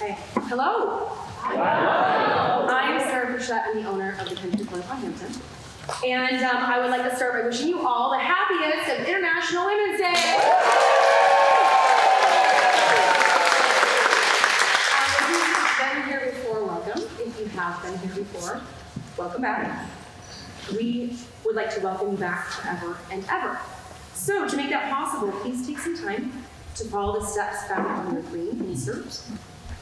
Okay. Hello. I'm Sarah Frechette. I'm the owner of the Country Club on Hampton. And I would like to start by wishing you all the happiest of International Women's Day. If you've been here before, welcome. If you have been here before, welcome back. We would like to welcome you back forever and ever. So to make that possible, please take some time to follow the steps found on your green insert.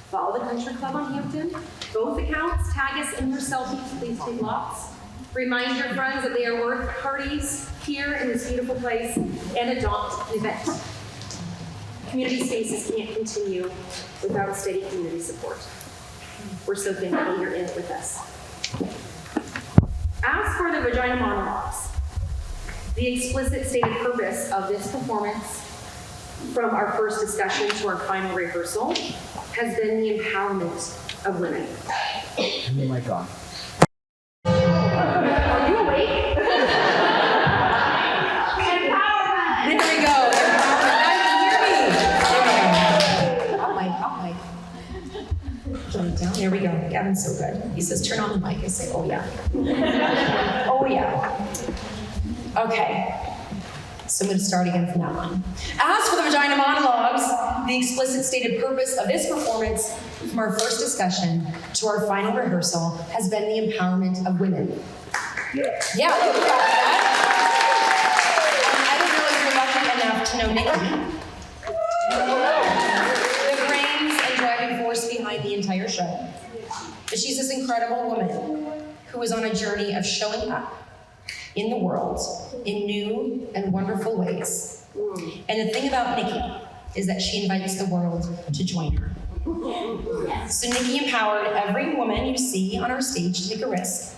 Follow the Country Club on Hampton. Both accounts, tag us in your selfies, please take lots. Remind your friends that they are worth parties here in this beautiful place and adopt an event. Community spaces can't continue without steady community support. We're so thankful you're in it with us. As for the Vagina Monologues, the explicit stated purpose of this performance from our first discussion to our final rehearsal has been the empowerment of women. Oh my God. Are you awake? Empowerment! There we go. Empowerment. Now you can hear me. There we go. Up mic. Down. There we go. Gavin's so good. He says, turn on the mic. I say, oh yeah. Oh yeah. Okay. So I'm going to start again from that one. As for the Vagina Monologues, the explicit stated purpose of this performance from our first discussion to our final rehearsal has been the empowerment of women. Yeah, look at that. I don't know if you're lucky enough to know Nikki, the brains and driving force behind the entire show. But she's this incredible woman who is on a journey of showing up in the world in new and wonderful ways. And the thing about Nikki is that she invites the world to join her. So Nikki empowered every woman you see on our stage to take a risk.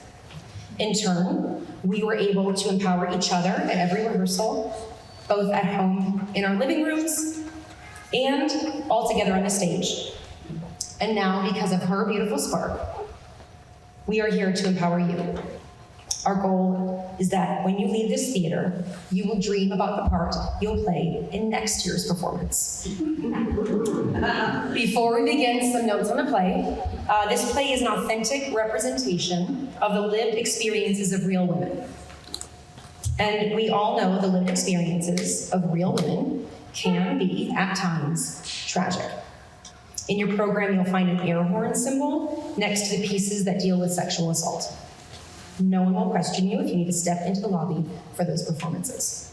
In turn, we were able to empower each other at every rehearsal, both at home in our living rooms and all together on the stage. And now, because of her beautiful spark, we are here to empower you. Our goal is that when you leave this theater, you will dream about the part you'll play in next year's performance. Before we begin, some notes on the play. This play is an authentic representation of the lived experiences of real women. And we all know the lived experiences of real women can be, at times, tragic. In your program, you'll find an air horn symbol next to the pieces that deal with sexual assault. No one will question you if you need to step into the lobby for those performances.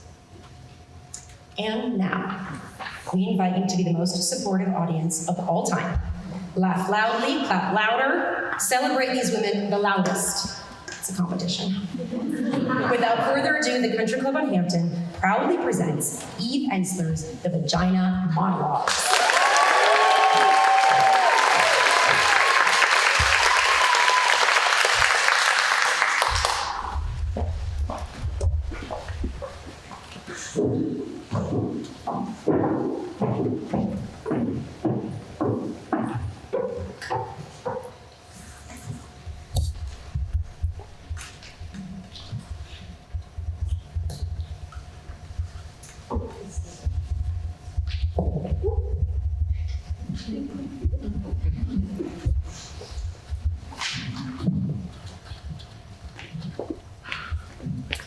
And now, we invite you to be the most supportive audience of all time. Laugh loudly, clap louder, celebrate these women the loudest. It's a competition. Without further ado, the Country Club on Hampton proudly presents Eve Ensler's The Vagina Monologues.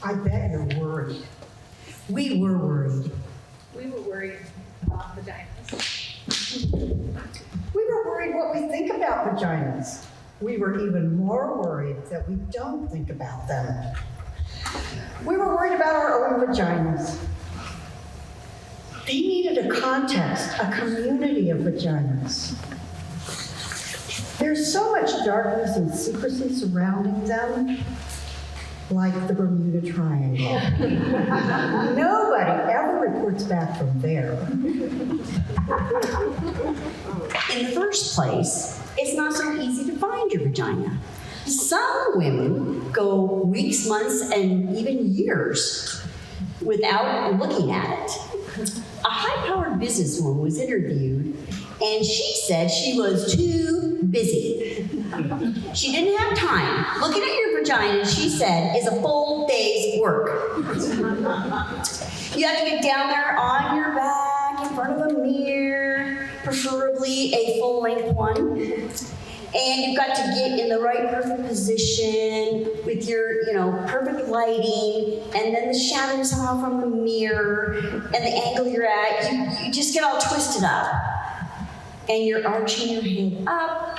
I bet you're worried. We were worried. We were worried about vaginas. We were worried what we think about vaginas. We were even more worried that we don't think about them. We were worried about our own vaginas. They needed a context, a community of vaginas. There's so much darkness and secrecy surrounding them, like the Bermuda Triangle. Nobody ever reports back from there. In the first place, it's not so easy to find your vagina. Some women go weeks, months, and even years without looking at it. A high-powered businesswoman was interviewed, and she said she was too busy. She didn't have time. Looking at your vagina, she said, is a full day's work. You have to get down there on your back in front of a mirror, preferably a full-length one. And you've got to get in the right perfect position with your, perfect lighting, and then the shadow somehow from the mirror, and the angle you're at. You just get all twisted up. And you're arching your head up.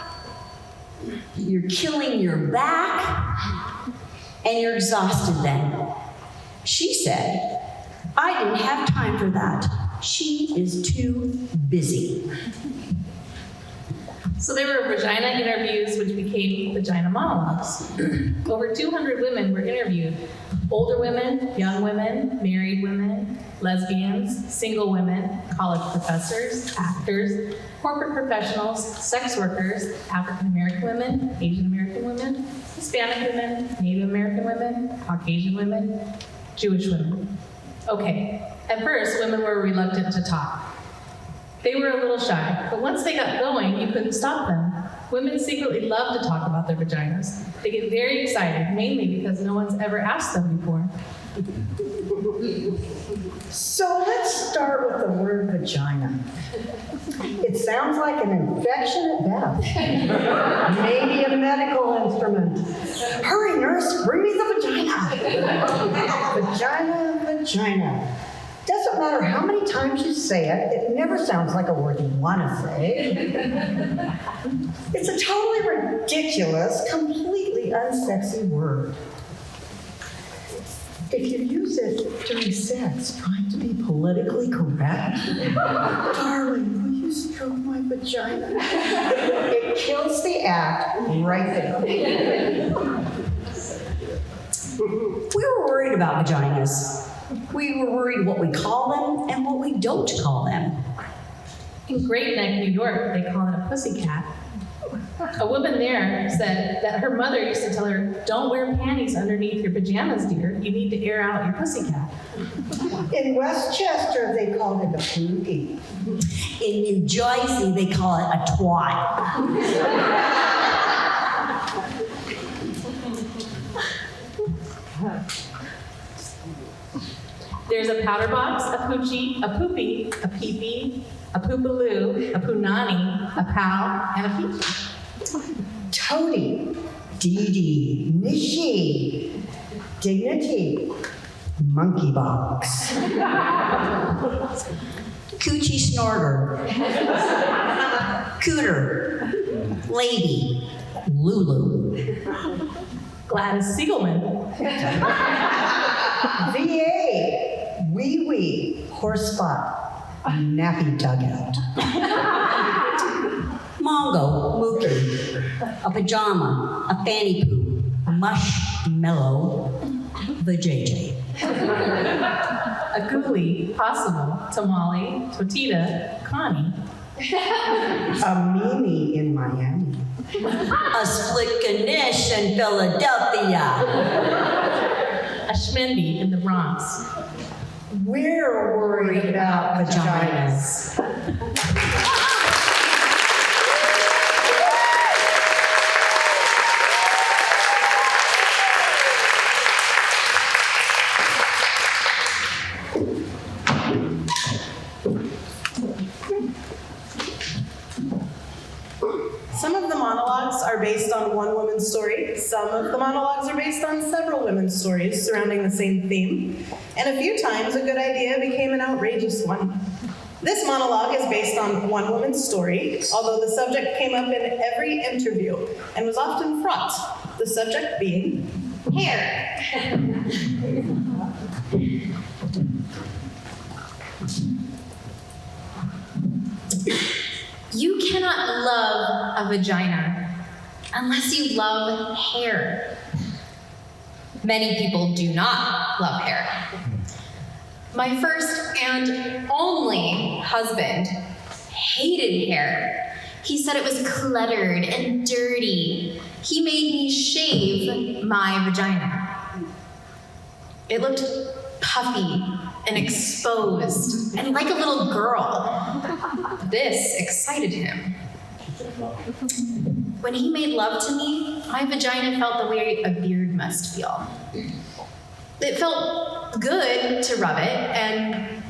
You're killing your back. And you're exhausted then. She said, I didn't have time for that. She is too busy. So there were vagina interviews, which became Vagina Monologues. Over 200 women were interviewed. Older women, young women, married women, lesbians, single women, college professors, actors, corporate professionals, sex workers, African American women, Asian American women, Hispanic women, Native American women, Caucasian women, Jewish women. Okay, at first, women were reluctant to talk. They were a little shy, but once they got going, you couldn't stop them. Women secretly love to talk about their vaginas. They get very excited, mainly because no one's ever asked them before. So let's start with the word vagina. It sounds like an infection at best. Maybe a medical instrument. Hurry, nurse, bring me the vagina. Vagina, vagina. Doesn't matter how many times you say it, it never sounds like a word you want to say. It's a totally ridiculous, completely unsexy word. If you use it during sex, trying to be politically correct, darling, will you stroke my vagina? It kills the act right there. We were worried about vaginas. We were worried what we call them and what we don't call them. In Great Neck, New York, they call it a pussycat. A woman there said that her mother used to tell her, don't wear panties underneath your pajamas, dear. You need to air out your pussycat. In Westchester, they called it a poogie. In New Jersey, they call it a twat. There's a powder box, a poochie, a poopy, a peepee, a poopaloo, a punani, a pal, and a peachy. Toady, Dee-dee, Nishi, Dignity, Monkey Box. Coochie snorter. Cooter. Lady. Lulu. Gladys Siegelman. VA, Wee-wee, Horse spot, Nappy dugout. Mongo. Mookie. A pajama. A fanny poo. A mushmallow. The JJ. A ghoulie, possible, tamale, totita, Connie. A Mimi in Miami. A split Ganesh in Philadelphia. A schmendy in the Bronx. We're worried about vaginas. Some of the monologues are based on one woman's story. Some of the monologues are based on several women's stories surrounding the same theme. And a few times, a good idea became an outrageous one. This monologue is based on one woman's story, although the subject came up in every interview and was often fraught, the subject being hair. You cannot love a vagina unless you love hair. Many people do not love hair. My first and only husband hated hair. He said it was cluttered and dirty. He made me shave my vagina. It looked puffy and exposed and like a little girl. This excited him. When he made love to me, my vagina felt the way a beard must feel. It felt good to rub it and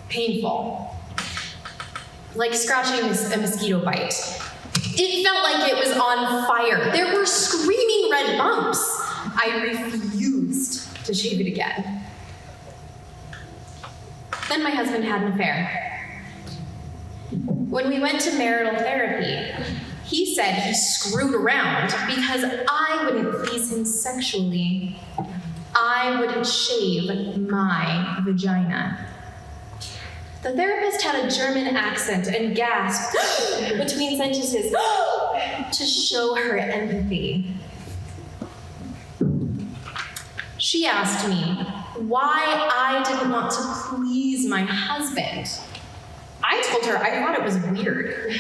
painful. like scratching a mosquito bite. It felt like it was on fire. There were screaming red bumps. I refused to shave it again. Then my husband had an affair. When we went to marital therapy, he said he screwed around because I wouldn't please him sexually. I wouldn't shave my vagina. The therapist had a German accent and gasped between sentences to show her empathy. She asked me why I didn't want to please my husband. I told her I thought it was weird.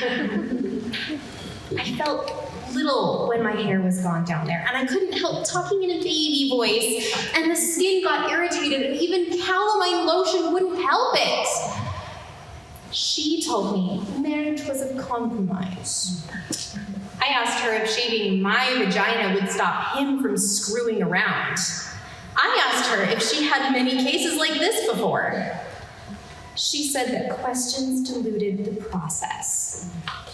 I felt little when my hair was gone down there, and I couldn't help talking in a baby voice, and the skin got irritated, and even calamine lotion wouldn't help it. She told me marriage was a compromise. I asked her if shaving my vagina would stop him from screwing around. I asked her if she had many cases like this before. She said that questions diluted the process.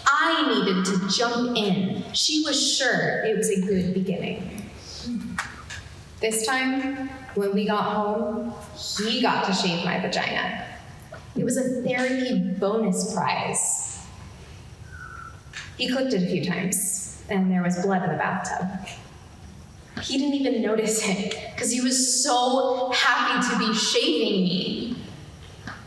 I needed to jump in. She was sure it was a good beginning. This time, when we got home, he got to shave my vagina. It was a therapy bonus prize. He clipped it a few times, and there was blood in the bathtub. He didn't even notice it, because he was so happy to be shaving me.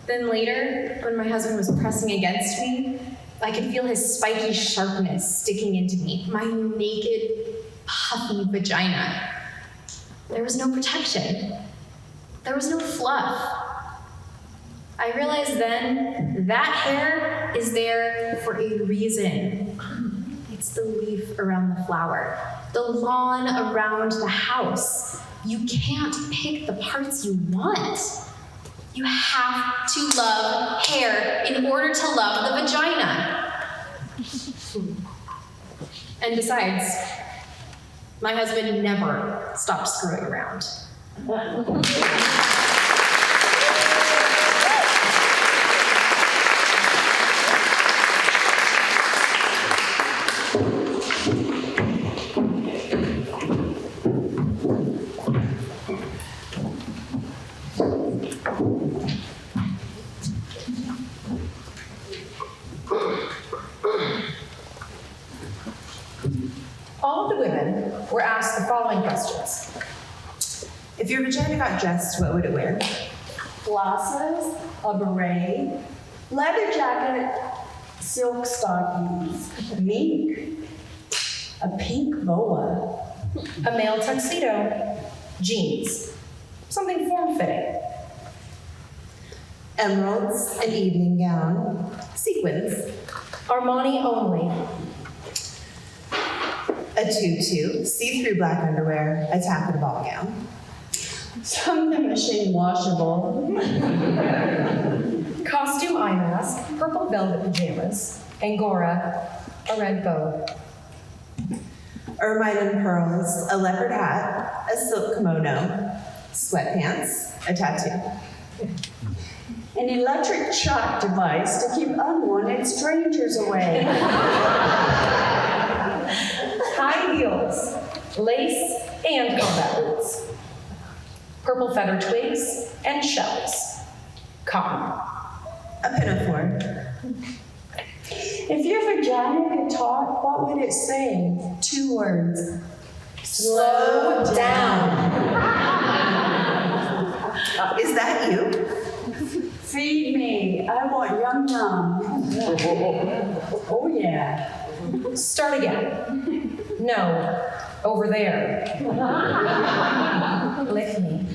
Then later, when my husband was pressing against me, I could feel his spiky sharpness sticking into me, my naked, puffy vagina. There was no protection. There was no fluff. I realized then that hair is there for a reason. It's the leaf around the flower, the lawn around the house. You can't pick the parts you want. You have to love hair in order to love the vagina. And besides, my husband never stopped screwing around. All of the women were asked the following questions. If your vagina got dressed, what would it wear? Glasses, a beret, leather jacket, silk stockings, mink, a pink boa, A male tuxedo, jeans, something form-fitting. Emeralds, an evening gown, sequins, Armani only. a tutu, see-through black underwear, a taffeta ball gown. something machine washable, Costume eye mask, purple velvet pajamas, Angora, a red bow. Ermine and pearls, a leopard hat, a silk kimono, sweatpants, a tattoo. an electric shock device to keep unwanted strangers away. High heels, lace, and combat boots. Purple feather twigs and shells. Cotton. A pinafore. If your vagina could talk, what would it say? 2 words. Slow down. Is that you? Feed me. I want yum yum. Oh yeah. Start again. No, over there. Lick me.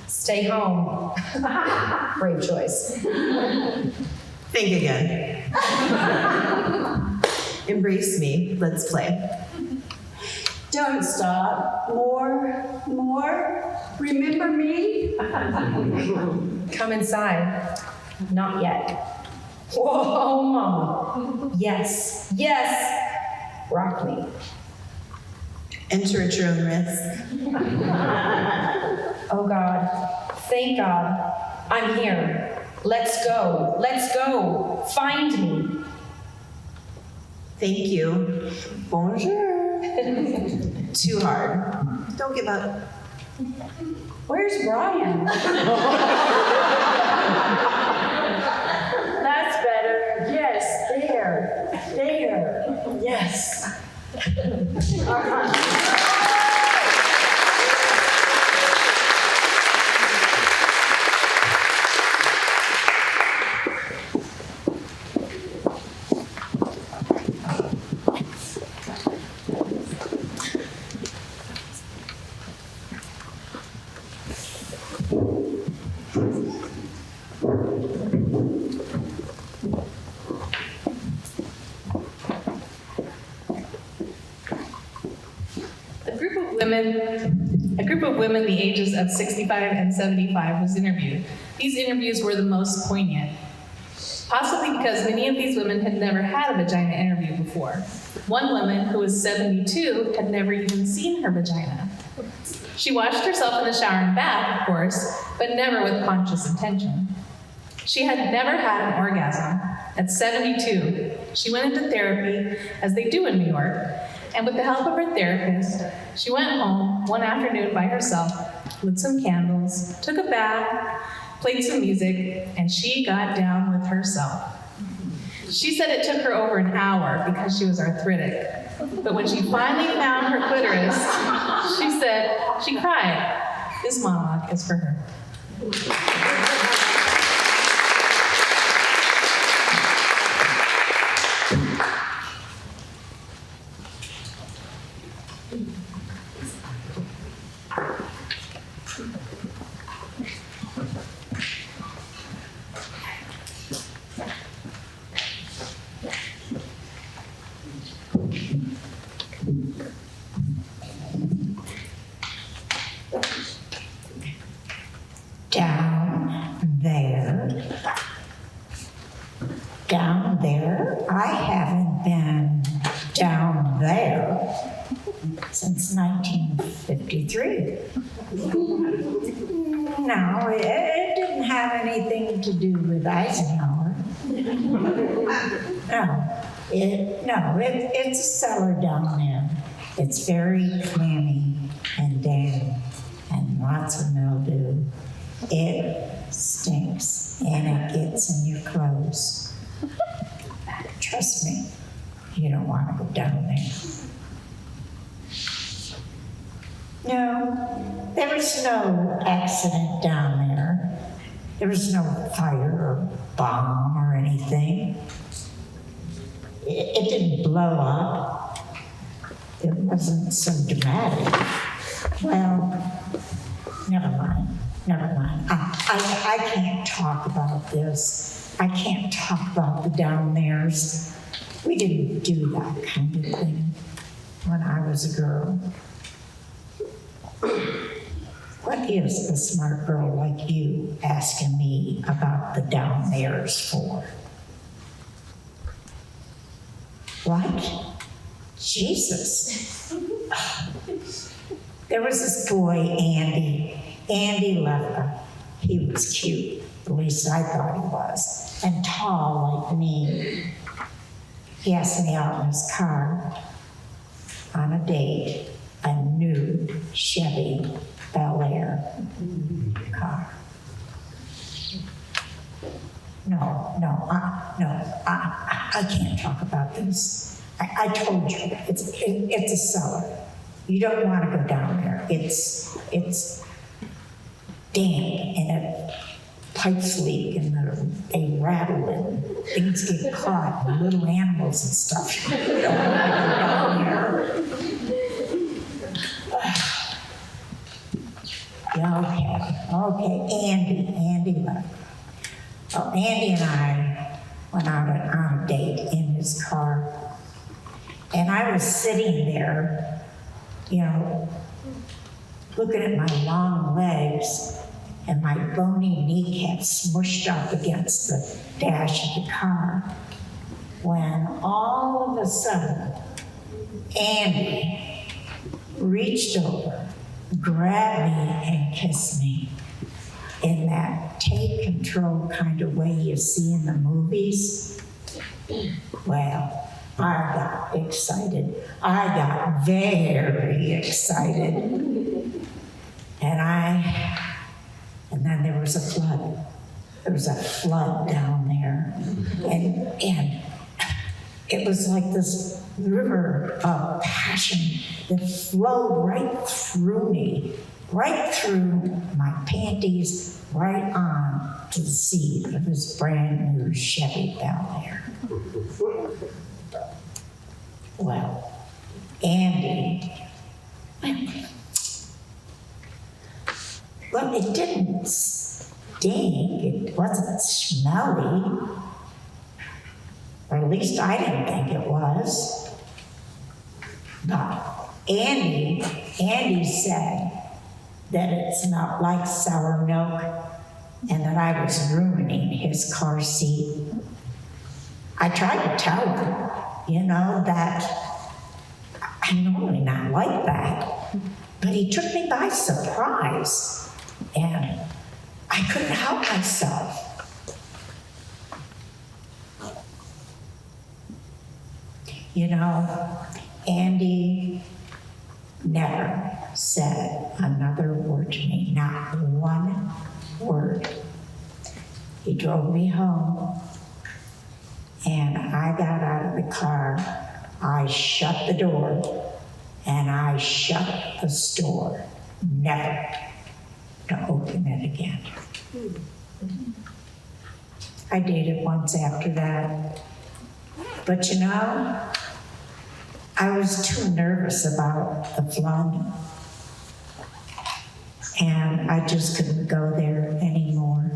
Stay home. Brave choice. Think again. Embrace me. Let's play. Don't stop. More. Remember me? Come inside. Not yet. Whoa, Mama. Yes. Rock me. Enter at your own risk. Oh God. Thank God. I'm here. Let's go. Find me. Thank you. Bonjour. Too hard. Don't give up. Where's Brian? That's better. Yes, there. Yes. A group of women the ages of 65 and 75 was interviewed. These interviews were the most poignant, possibly because many of these women had never had a vagina interview before. One woman, who was 72, had never even seen her vagina. She washed herself in the shower and bath, of course, but never with conscious intention. She had never had an orgasm. At 72, she went into therapy, as they do in New York, and with the help of her therapist, she went home one afternoon by herself, lit some candles, took a bath, played some music, and she got down with herself. She said it took her over an hour because she was arthritic. But when she finally found her clitoris, she said she cried. This monologue is for her. Down there, I haven't been down there since 1953. No, it didn't have anything to do with Eisenhower. It's a cellar down there. It's very clammy and damp and lots of mildew. It stinks and it gets in your clothes. Trust me, you don't want to go down there. No, there was no accident down there. There was no fire or bomb or anything. It didn't blow up. It wasn't so dramatic. Well, never mind. I can't talk about this. I can't talk about the down theres. We didn't do that kind of thing when I was a girl. What is a smart girl like you asking me about the down theres for? What? Jesus. There was this boy, Andy Lefka. He was cute, at least I thought he was, and tall like me. He asked me out in his car on a date, a new Chevy Bel Air car. I can't talk about this. I told you, it's a cellar. You don't want to go down there. It's damp and it pipes leak and they rattle and things get caught and little animals and stuff. You don't want to go down there. Yeah, okay, Andy left. Oh, Andy and I went out on a date in his car. And I was sitting there, looking at my long legs and my bony kneecaps smushed up against the dash of the car, when all of a sudden, Andy reached over, grabbed me, and kissed me in that take control kind of way you see in the movies. Well, I got excited. I got very excited. And then there was a flood. There was a flood down there. And it was like this river of passion that flowed right through me, right through my panties, right on to the seat of this brand new Chevy Bel-Air. Well, Andy, well, it didn't stink, it wasn't smelly, or at least I didn't think it was. But Andy said that it smelled like sour milk and that I was ruining his car seat. I tried to tell him, that I'm normally not like that, but he took me by surprise and I couldn't help myself. Andy never said another word to me, not one word. He drove me home, and I got out of the car. I shut the door, and I shut the store, never to open it again. I dated once after that, but I was too nervous about the flood, and I just couldn't go there anymore.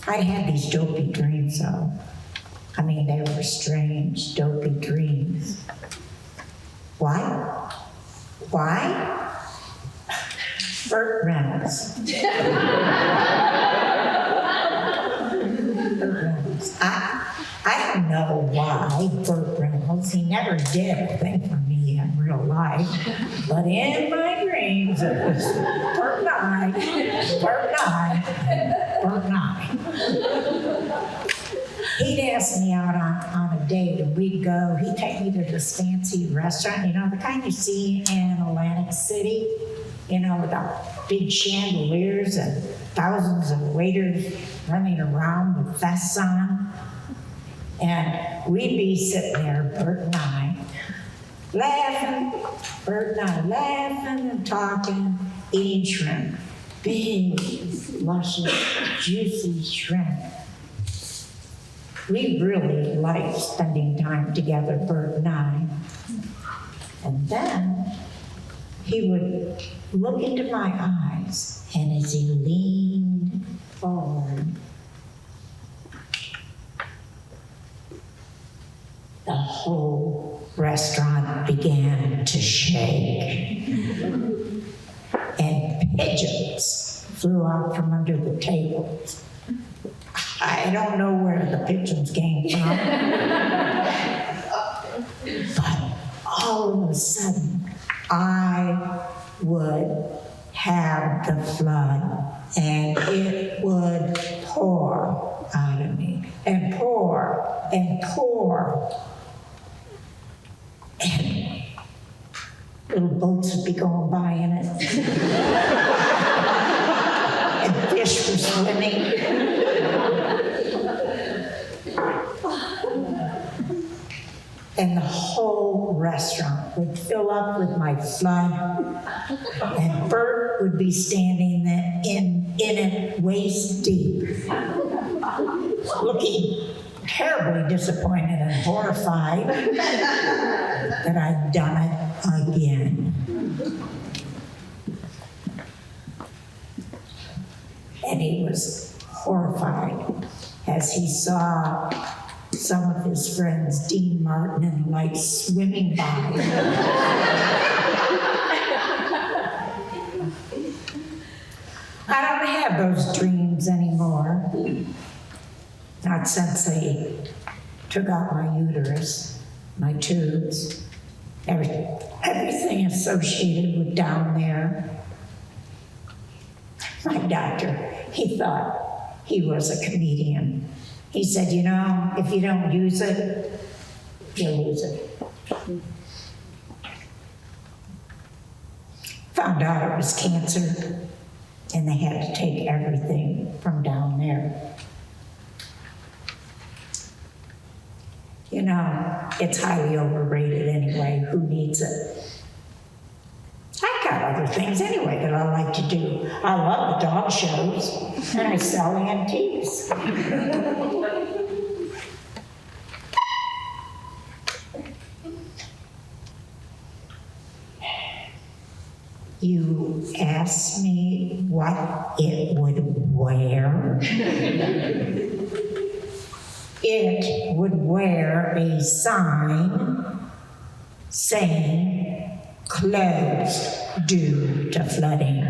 I'd had these dopey dreams, though. I mean, they were strange, dopey dreams. Why? Burt Reynolds. I don't know why Burt Reynolds, he never did a thing for me in real life, but in my dreams it was Burt and I. He'd ask me out on a date and we'd go, he'd take me to this fancy restaurant, the kind you see in Atlantic City, with the big chandeliers and thousands of waiters running around with vests on. And we'd be sitting there, Bert and I, laughing and talking, eating shrimp. Big, luscious, juicy shrimp. We really liked spending time together, Bert and I. And then he would look into my eyes, and as he leaned forward, the whole restaurant began to shake. And pigeons flew out from under the tables. I don't know where the pigeons came from. But all of a sudden, I would have the flood, and it would pour out of me, and pour, and pour. And little boats would be going by in it. And fish were swimming. And the whole restaurant would fill up with my flood. And Bert would be standing in it waist deep, looking terribly disappointed and horrified that I'd done it again. And he was horrified as he saw some of his friends, Dean Martin and the like, swimming by. I don't have those dreams anymore. Not since they took out my uterus, my tubes, everything associated with down there. My doctor, he thought he was a comedian. He said, you know, if you don't use it, you'll lose it. Found out it was cancer, and they had to take everything from down there. You know, it's highly overrated anyway. Who needs it? I got other things anyway that I like to do. I love the dog shows, and I sell antiques. You asked me what it would wear. It would wear a sign saying, closed due to flooding.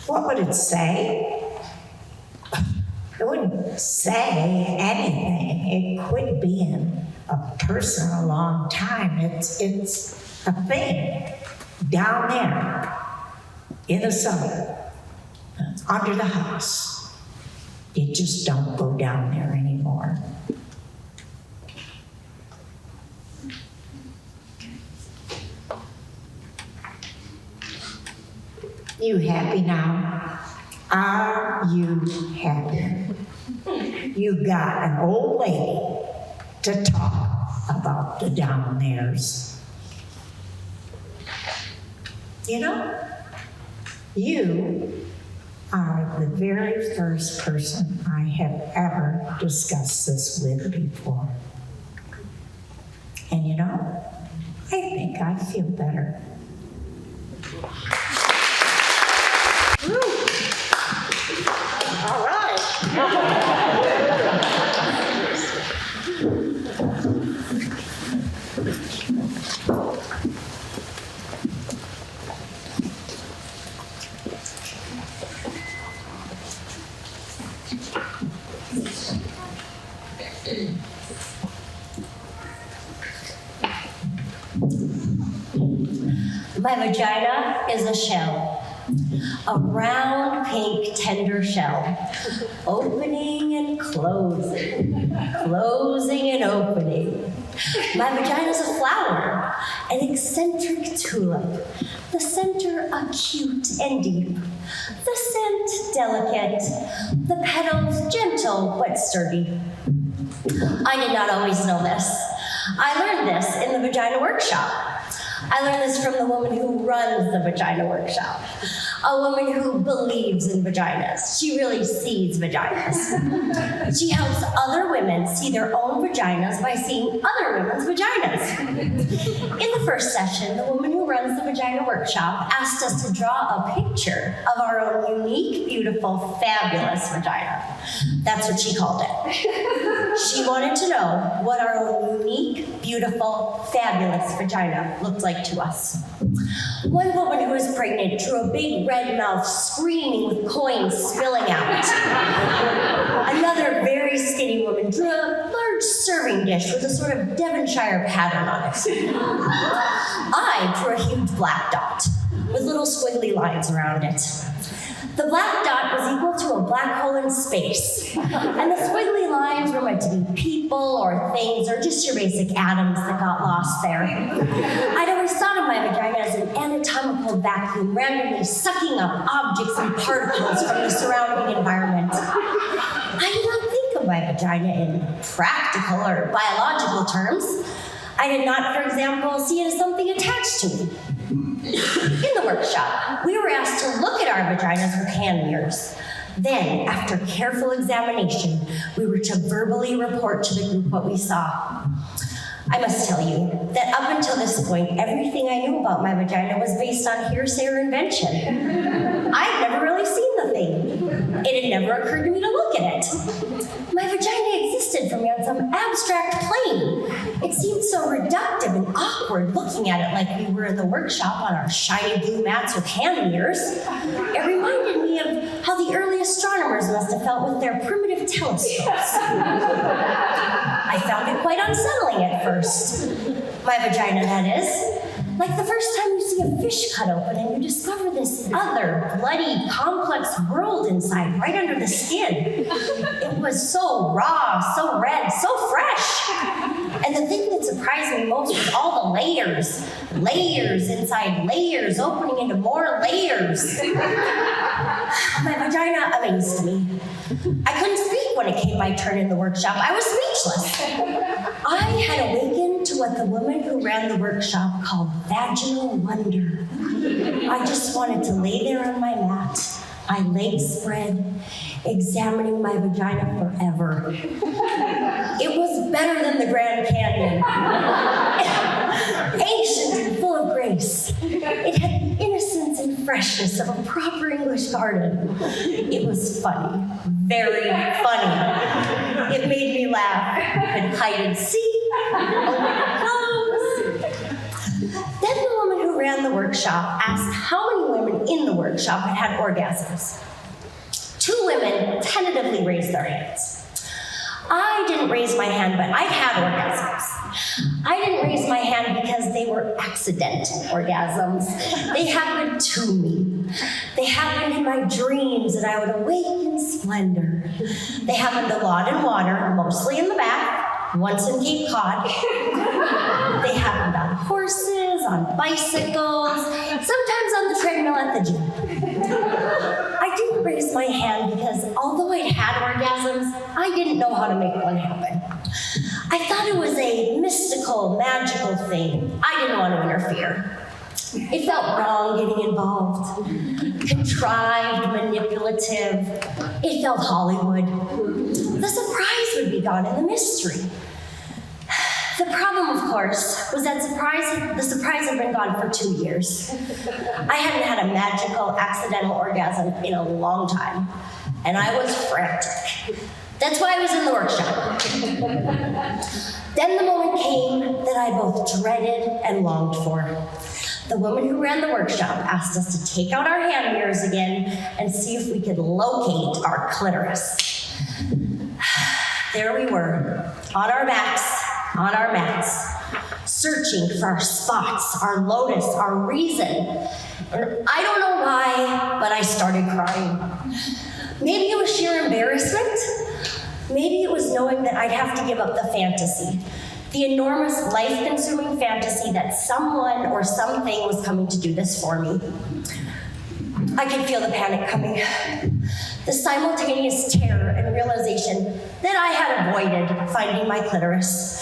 What would it say? It wouldn't say anything. It quit being a person a long time. It's a thing down there in the summer, under the house. You just don't go down there anymore. You happy now? Are you happy? You got an old lady to talk about the down there's. You know, you are the very first person I have ever discussed this with before. And you know, I think I feel better. All right. My vagina is a shell, a round, pink, tender shell, opening and closing, closing and opening. My vagina is a flower, an eccentric tulip, the center acute and deep, the scent delicate, the petals gentle but sturdy. I did not always know this. I learned this in the Vagina Workshop. I learned this from the woman who runs the Vagina Workshop, a woman who believes in vaginas. She really sees vaginas. She helps other women see their own vaginas by seeing other women's vaginas. In the first session, the woman who runs the Vagina Workshop asked us to draw a picture of our own unique, beautiful, fabulous vagina. That's what she called it. She wanted to know what our own unique, beautiful, fabulous vagina looked like to us. One woman who was pregnant drew a big red mouth screaming with coins spilling out. Another very skinny woman drew a large serving dish with a sort of Devonshire pattern on it. I drew a huge black dot with little squiggly lines around it. The black dot was equal to a black hole in space, and the squiggly lines were meant to be people or things or just your basic atoms that got lost there. I'd always thought of my vagina as an anatomical vacuum randomly sucking up objects and particles from the surrounding environment. I did not think of my vagina in practical or biological terms. I did not, for example, see it as something attached to me. In the workshop, we were asked to look at our vaginas with hand mirrors. Then, after careful examination, we were to verbally report to the group what we saw. I must tell you that up until this point, everything I knew about my vagina was based on hearsay or invention. I had never really seen the thing. It had never occurred to me to look at it. My vagina existed for me on some abstract plane. It seemed so reductive and awkward looking at it like we were in the workshop on our shiny blue mats with hand mirrors. It reminded me of how the early astronomers must have felt with their primitive telescopes. I found it quite unsettling at first. My vagina, that is. Like the first time you see see a fish cut open and you discover this other, bloody, complex world inside, right under the skin. It was so raw, so red, so fresh. And the thing that surprised me most was all the layers. Layers inside layers, opening into more layers. My vagina amazed me. I couldn't speak when it came my turn in the workshop. I was speechless. I had awakened to what the woman who ran the workshop called vaginal wonder. I just wanted to lay there on my mat, my legs spread, examining my vagina forever. It was better than the Grand Canyon. Ancient and full of grace. It had the innocence and freshness of a proper English garden. It was funny, very funny. It made me laugh. I could hide and seek, open close. Then the woman who ran the workshop asked how many women in the workshop had had orgasms. 2 women tentatively raised their hands. I didn't raise my hand, but I've had orgasms. I didn't raise my hand because they were accidental orgasms. They happened to me. They happened in my dreams, and I would awake in splendor. They happened a lot in water, mostly in the bath, once in Cape Cod. They happened on horses, on bicycles, sometimes on the treadmill at the gym. I didn't raise my hand because although I'd had orgasms, I didn't know how to make one happen. I thought it was a mystical, magical thing. I didn't want to interfere. It felt wrong getting involved. Contrived, manipulative. It felt Hollywood. The surprise would be gone and the mystery. The problem, of course, was that the surprise had been gone for 2 years. I hadn't had a magical, accidental orgasm in a long time, and I was frantic. That's why I was in the workshop. Then the moment came that I both dreaded and longed for. The woman who ran the workshop asked us to take out our hand mirrors again and see if we could locate our clitoris. There we were, on our backs, on our mats, searching for our spots, our lotus, our reason. And I don't know why, but I started crying. Maybe it was sheer embarrassment. Maybe it was knowing that I'd have to give up the fantasy, the enormous life-consuming fantasy that someone or something was coming to do this for me. I could feel the panic coming, the simultaneous terror and realization that I had avoided finding my clitoris.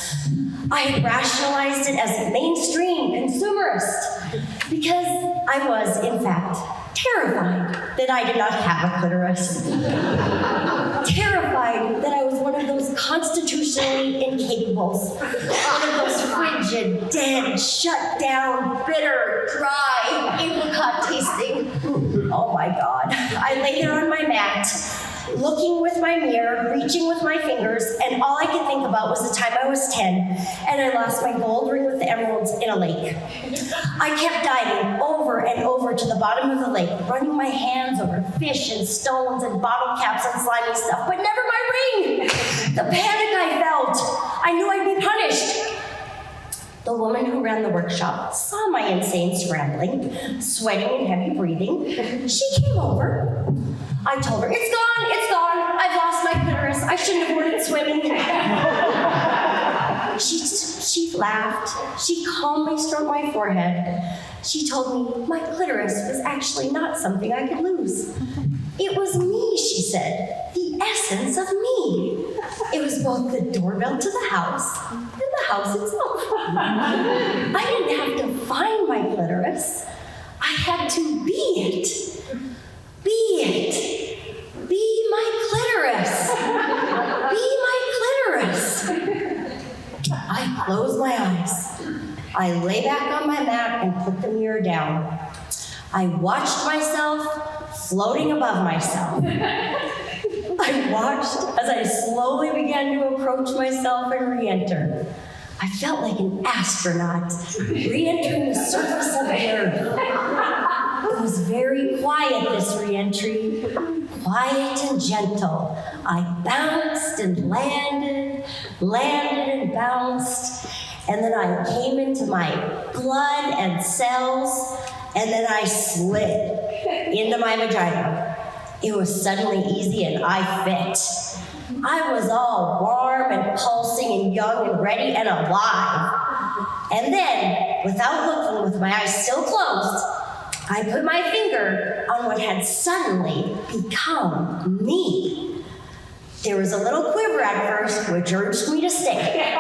I had rationalized it as mainstream, consumerist, because I was, in fact, terrified that I did not have a clitoris. Terrified that I was one of those constitutionally incapables, one of those frigid, dead, shut down, bitter, dry, apricot tasting. Oh my God. I lay there on my mat, looking with my mirror, reaching with my fingers, and all I could think about was the time I was 10 and I lost my gold ring with the emeralds in a lake. I kept diving over and over to the bottom of the lake, running my hands over fish and stones and bottle caps and slimy stuff, but never my ring. The panic I felt, I knew I'd be punished. The woman who ran the workshop saw my insane scrambling, sweating and heavy breathing. She came over. I told her, it's gone, I've lost my clitoris, I shouldn't have ordered swimming. She laughed, she calmly stroked my forehead. She told me my clitoris was actually not something I could lose. It was me, she said, the essence of me. It was both the doorbell to the house and the house itself. I didn't have to find my clitoris, I had to be it. Be it. Be my clitoris. Be my clitoris. I closed my eyes. I lay back on my mat and put the mirror down. I watched myself floating above myself. I watched as I slowly began to approach myself and re-enter. I felt like an astronaut re-entering the surface of the earth. It was very quiet, this re-entry, quiet and gentle. I bounced and landed and bounced, and then I came into my blood and cells, and then I slid into my vagina. It was suddenly easy and I fit. I was all warm and pulsing and young and ready and alive. And then, without looking, with my eyes still closed, I put my finger on what had suddenly become me. There was a little quiver at first, which urged me to stay.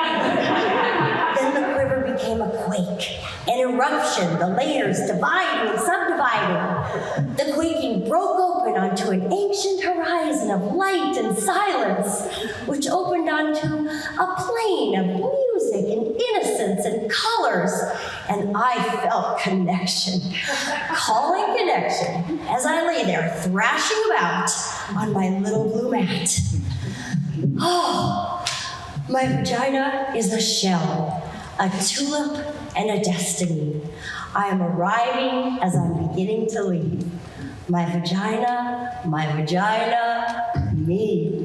Then the quiver became a quake, an eruption, the layers dividing and subdividing. The quaking broke open onto an ancient horizon of light and silence, which opened onto a plane of music and innocence and colors. And I felt connection, calling connection, as I lay there thrashing about on my little blue mat. Oh, my vagina is a shell, a tulip, and a destiny. I am arriving as I'm beginning to leave. My vagina, me.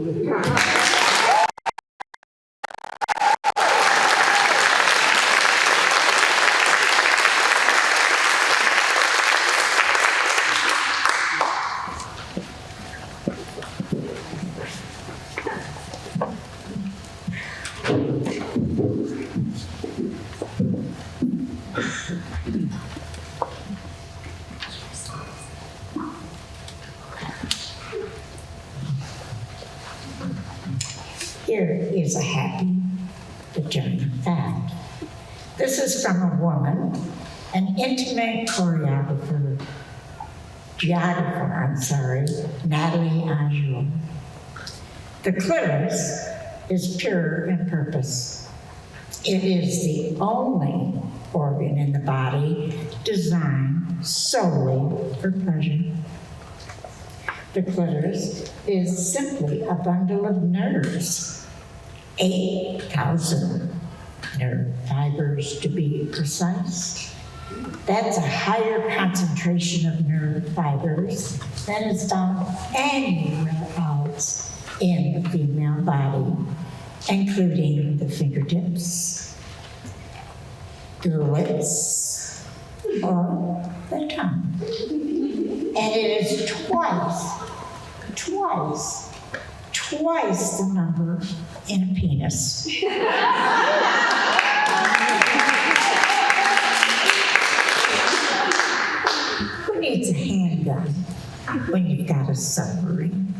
Here is a happy vagina fact. This is from a woman, an intimate geographer, Natalie Anjou. The clitoris is pure in purpose. It is the only organ in the body designed solely for pleasure. The clitoris is simply a bundle of nerves, 8,000 nerve fibers to be precise. That's a higher concentration of nerve fibers than is found anywhere else in the female body, including the fingertips, the lips, or the tongue. And it is twice the number in a penis. Who needs a handgun when you've got a submarine?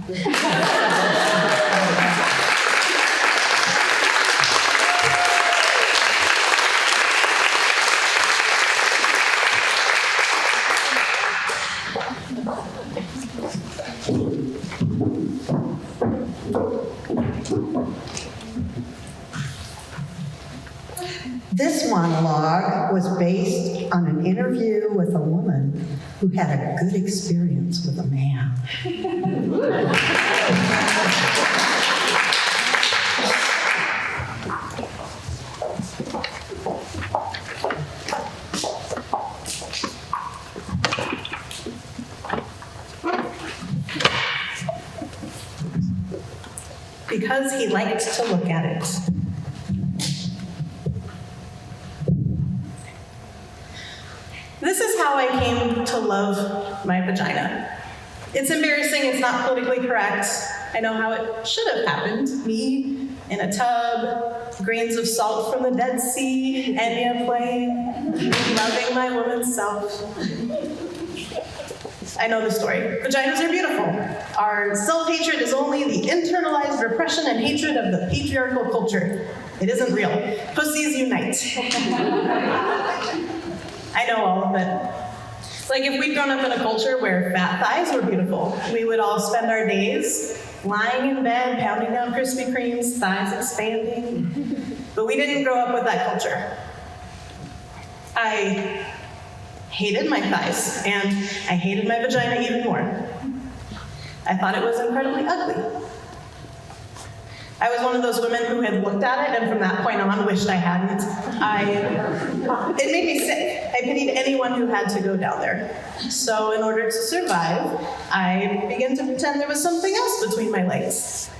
This monologue was based on an interview with a woman who had a good experience with a man. Because he liked to look at it. This is how I came to love my vagina. It's embarrassing, it's not politically correct. I know how it should have happened. Me in a tub, grains of salt from the Dead Sea, Enya playing, loving my woman's self. I know the story. Vaginas are beautiful. Our self-hatred is only the internalized repression and hatred of the patriarchal culture. It isn't real. Pussies unite. I know all of it. Like if we'd grown up in a culture where fat thighs were beautiful, we would all spend our days lying in bed, pounding down Krispy Kremes, thighs expanding. But we didn't grow up with that culture. I hated my thighs, and I hated my vagina even more. I thought it was incredibly ugly. I was one of those women who had looked at it and from that point on wished I hadn't. It made me sick. I pitied anyone who had to go down there. So in order to survive, I began to pretend there was something else between my legs.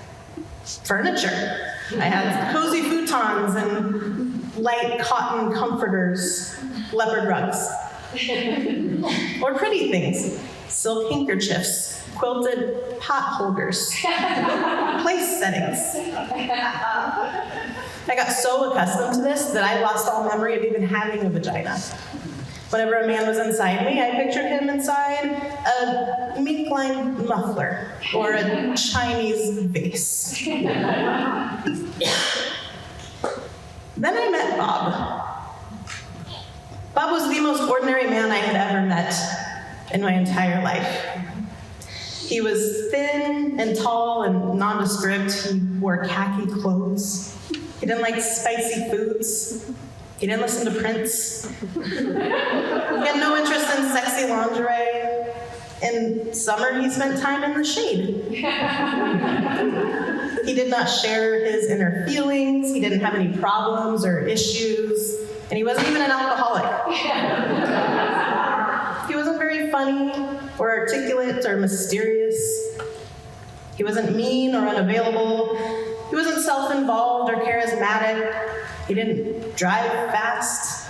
Furniture. I had cozy futons and light cotton comforters, leopard rugs. Or pretty things, silk handkerchiefs, quilted pot holders, place settings. I got so accustomed to this that I lost all memory of even having a vagina. Whenever a man was inside me, I pictured him inside a mink-lined muffler or a Chinese vase. Then I met Bob. Bob was the most ordinary man I had ever met in my entire life. He was thin and tall and nondescript. He wore khaki clothes. He didn't like spicy foods. He didn't listen to Prince. He had no interest in sexy lingerie. In summer, he spent time in the shade. He did not share his inner feelings. He didn't have any problems or issues. And he wasn't even an alcoholic. He wasn't very funny or articulate or mysterious. He wasn't mean or unavailable. He wasn't self-involved or charismatic. He didn't drive fast.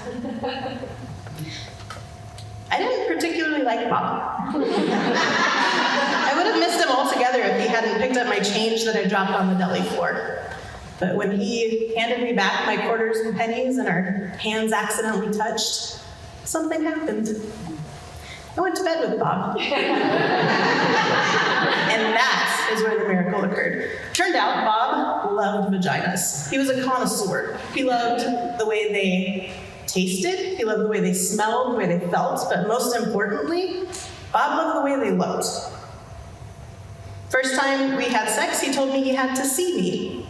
I didn't particularly like Bob. I would have missed him altogether if he hadn't picked up my change that I dropped on the deli floor. But when he handed me back my quarters and pennies and our hands accidentally touched, something happened. I went to bed with Bob. And that is where the miracle occurred. Turned out Bob loved vaginas. He was a connoisseur. He loved the way they tasted, he loved the way they smelled, the way they felt, but most importantly, Bob loved the way they looked. First time we had sex, he told me he had to see me.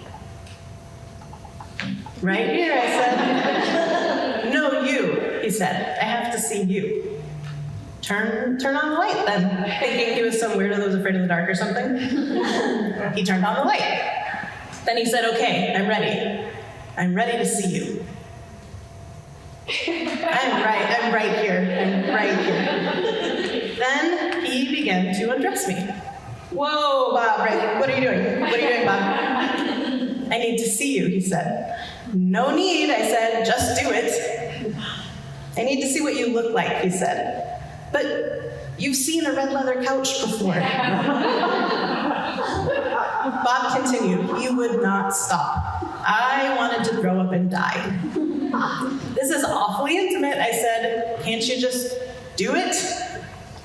Right here, I said. No, you, he said. I have to see you. Turn on the light then, thinking he was some weirdo that was afraid of the dark or something. He turned on the light. Then he said, okay, I'm ready. I'm ready to see you. I'm right here. Then he began to undress me. Whoa, Bob, right, what are you doing? What are you doing, Bob? I need to see you, he said. No need, I said, just do it. I need to see what you look like, he said. But you've seen a red leather couch before. Bob continued. He would not stop. I wanted to throw up and die. This is awfully intimate, I said. Can't you just do it?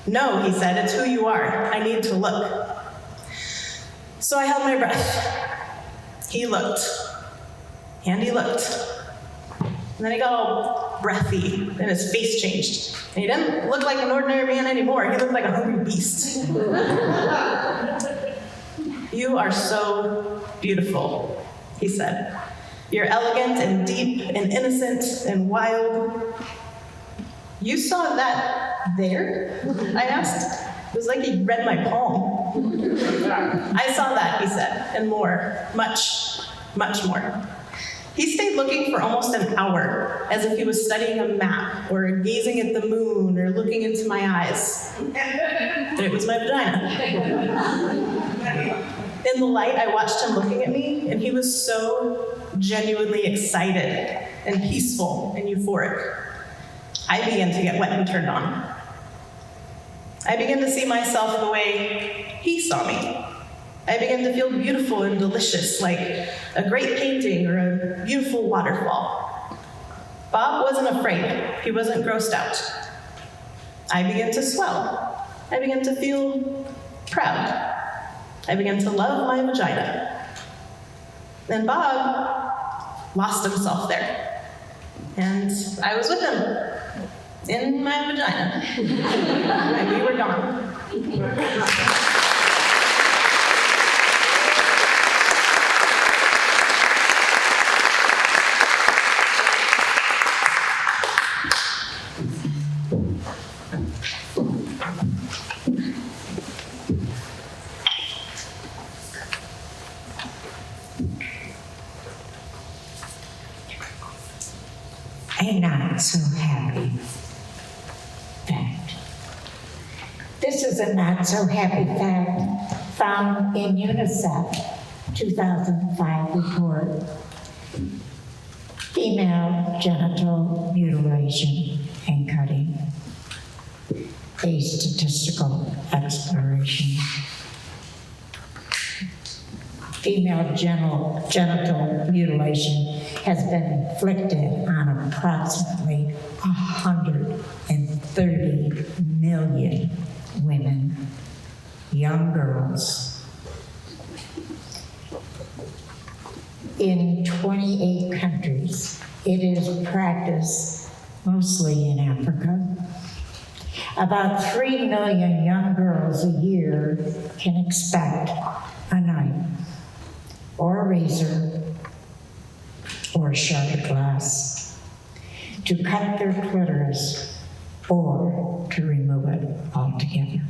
No, he said, it's who you are. I need to look. So I held my breath. He looked. And he looked. And then he got all breathy, and his face changed. And he didn't look like an ordinary man anymore. He looked like a hungry beast. You are so beautiful, he said. You're elegant and deep and innocent and wild. You saw that there? I asked. It was like he read my palm. I saw that, he said, and more, much, much more. He stayed looking for almost an hour, as if he was studying a map, or gazing at the moon, or looking into my eyes. But it was my vagina. In the light, I watched him looking at me, and he was so genuinely excited, and peaceful, and euphoric. I began to get wet and turned on. I began to see myself the way he saw me. I began to feel beautiful and delicious, like a great painting or a beautiful waterfall. Bob wasn't afraid. He wasn't grossed out. I began to swell. I began to feel proud. I began to love my vagina. And Bob lost himself there. And I was with him in my vagina. And we were gone. I'm not so happy fact. This is a not so happy fact found in UNICEF 2005 report. female genital mutilation and cutting, a statistical exploration. Female genital mutilation has been inflicted on approximately 130 million women, young girls, in 28 countries. It is practiced mostly in Africa. About 3 million young girls a year can expect a knife or a razor or a sharp glass to cut their clitoris or to remove it altogether.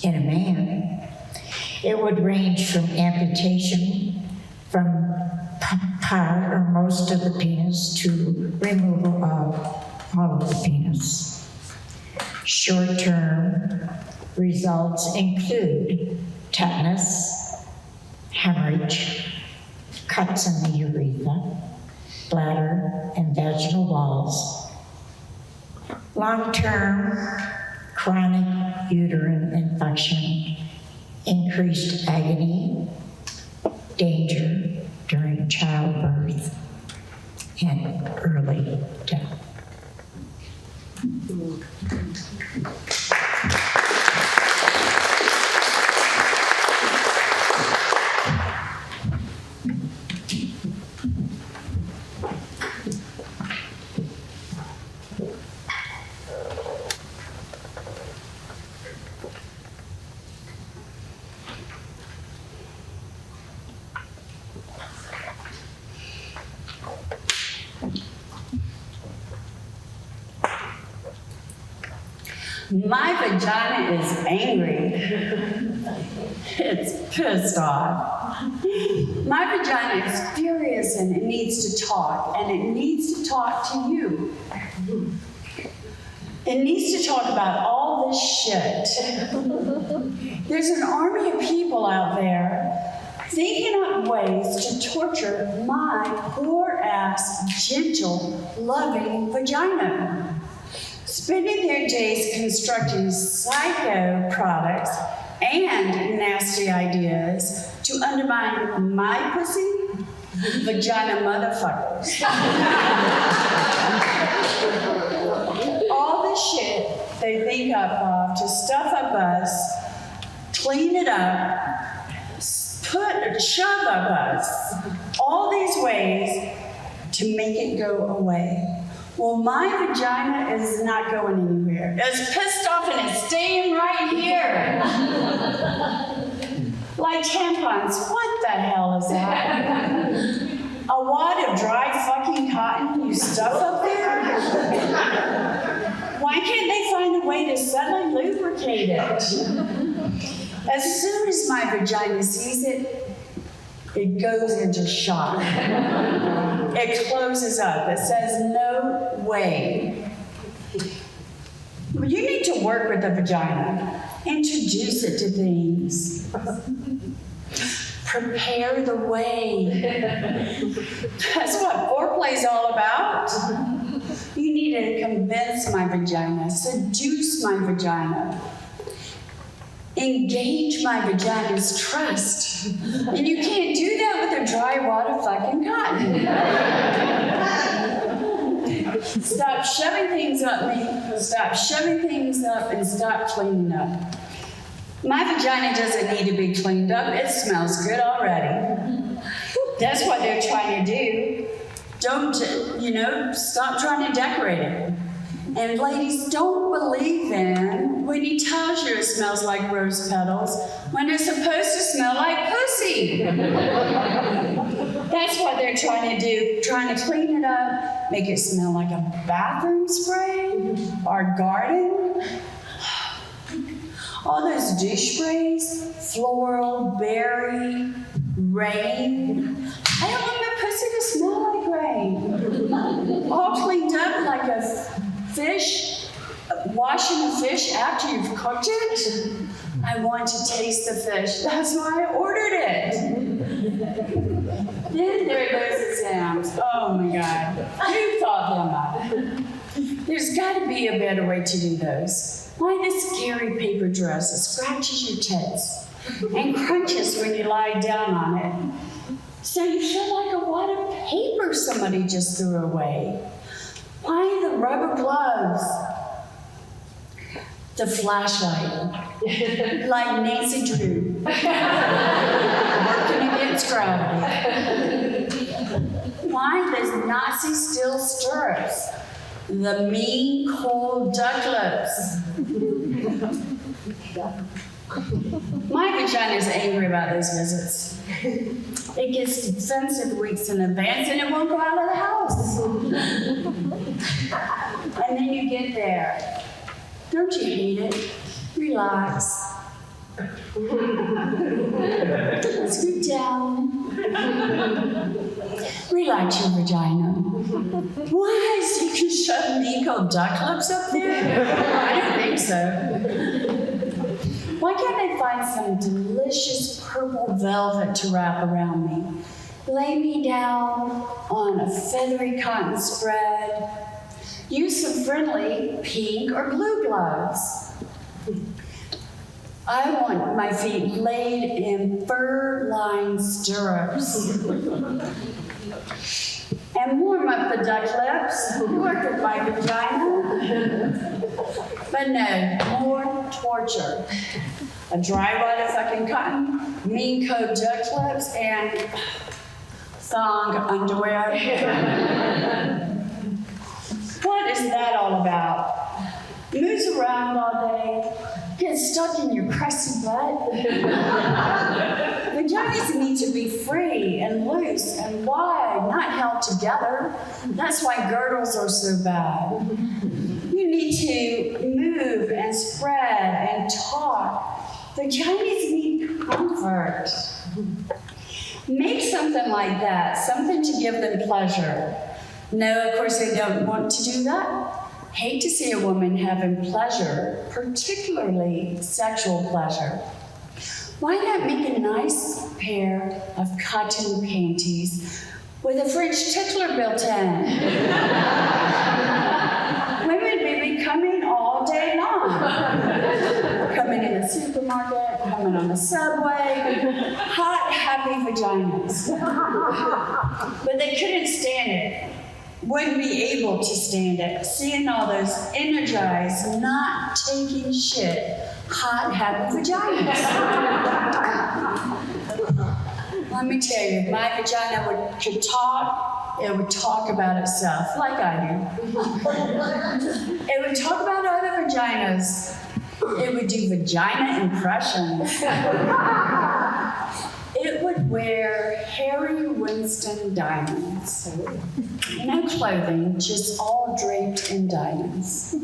In a man, it would range from amputation from part or most of the penis to removal of all of the penis. Short-term results include tetanus, hemorrhage, cuts in the urethra, bladder, and vaginal walls. Long-term chronic uterine infection, increased agony, danger during childbirth, and early death. My vagina is angry. It's pissed off. My vagina is furious and it needs to talk, and it needs to talk to you. It needs to talk about all this shit. There's an army of people out there thinking up ways to torture my poor ass, gentle, loving vagina. Spending their days constructing psycho products and nasty ideas to undermine my pussy, vagina motherfuckers. All this shit they think up of to stuff up us, clean it up, shove up us, all these ways to make it go away. Well, my vagina is not going anywhere. It's pissed off and it's staying right here. Like tampons, what the hell is that? A wad of dry fucking cotton you stuff up there? Why can't they find a way to subtly lubricate it? As soon as my vagina sees it, it goes into shock. It closes up. It says, no way. You need to work with the vagina. Introduce it to things. Prepare the way. That's what foreplay's all about. You need to convince my vagina, seduce my vagina. Engage my vagina's trust. And you can't do that with a dry wad of fucking cotton. Stop shoving things up me. Stop shoving things up and stop cleaning up. My vagina doesn't need to be cleaned up. It smells good already. That's what they're trying to do. Don't, stop trying to decorate it. And ladies, don't believe him when he tells you it smells like rose petals when it's supposed to smell like pussy. That's what they're trying to do, trying to clean it up, make it smell like a bathroom spray, our garden. All those douche sprays, floral, berry, rain. I don't want my pussy to smell like rain. All cleaned up like a fish, washing a fish after you've cooked it. I want to taste the fish. That's why I ordered it. Then there are those exams. Oh my God. Who thought them up? There's got to be a better way to do those. Why this scary paper dress that scratches your tits and crunches when you lie down on it? So you feel like a wad of paper somebody just threw away. Why the rubber gloves? The flashlight, like Nancy Drew, working against gravity. Why those Nazi steel stirrups? The mean, cold duck lips. My vagina is angry about those visits. It gets defensive weeks in advance and it won't go out of the house. And then you get there. Don't you hate it? Relax. Scoot down. Relax your vagina. Why? So you can shove Nico duck lips up there? I don't think so. Why can't I find some delicious purple velvet to wrap around me? Lay me down on a feathery cotton spread. Use some friendly pink or blue gloves. I want my feet laid in fur-lined stirrups. And warm up the duck lips. Work with my vagina. But no, more torture. A dry wad of fucking cotton, mean coat duck lips, and thong underwear. What is that all about? Moves around all day, gets stuck in your crusty butt. Vaginas need to be free and loose and wide, not held together. That's why girdles are so bad. You need to move and spread and talk. Vaginas need comfort. Make something like that, something to give them pleasure. No, of course they don't want to do that. Hate to see a woman having pleasure, particularly sexual pleasure. Why not make a nice pair of cotton panties with a French tickler built in? Women be coming all day long. Coming in the supermarket, coming on the subway, hot, happy vaginas. But they couldn't stand it. Wouldn't be able to stand it, seeing all those energized, not taking shit, hot, happy vaginas. Let me tell you, if my vagina could talk, it would talk about itself, like I do. It would talk about other vaginas. It would do vagina impressions. It would wear Harry Winston diamonds. No clothing, just all draped in diamonds.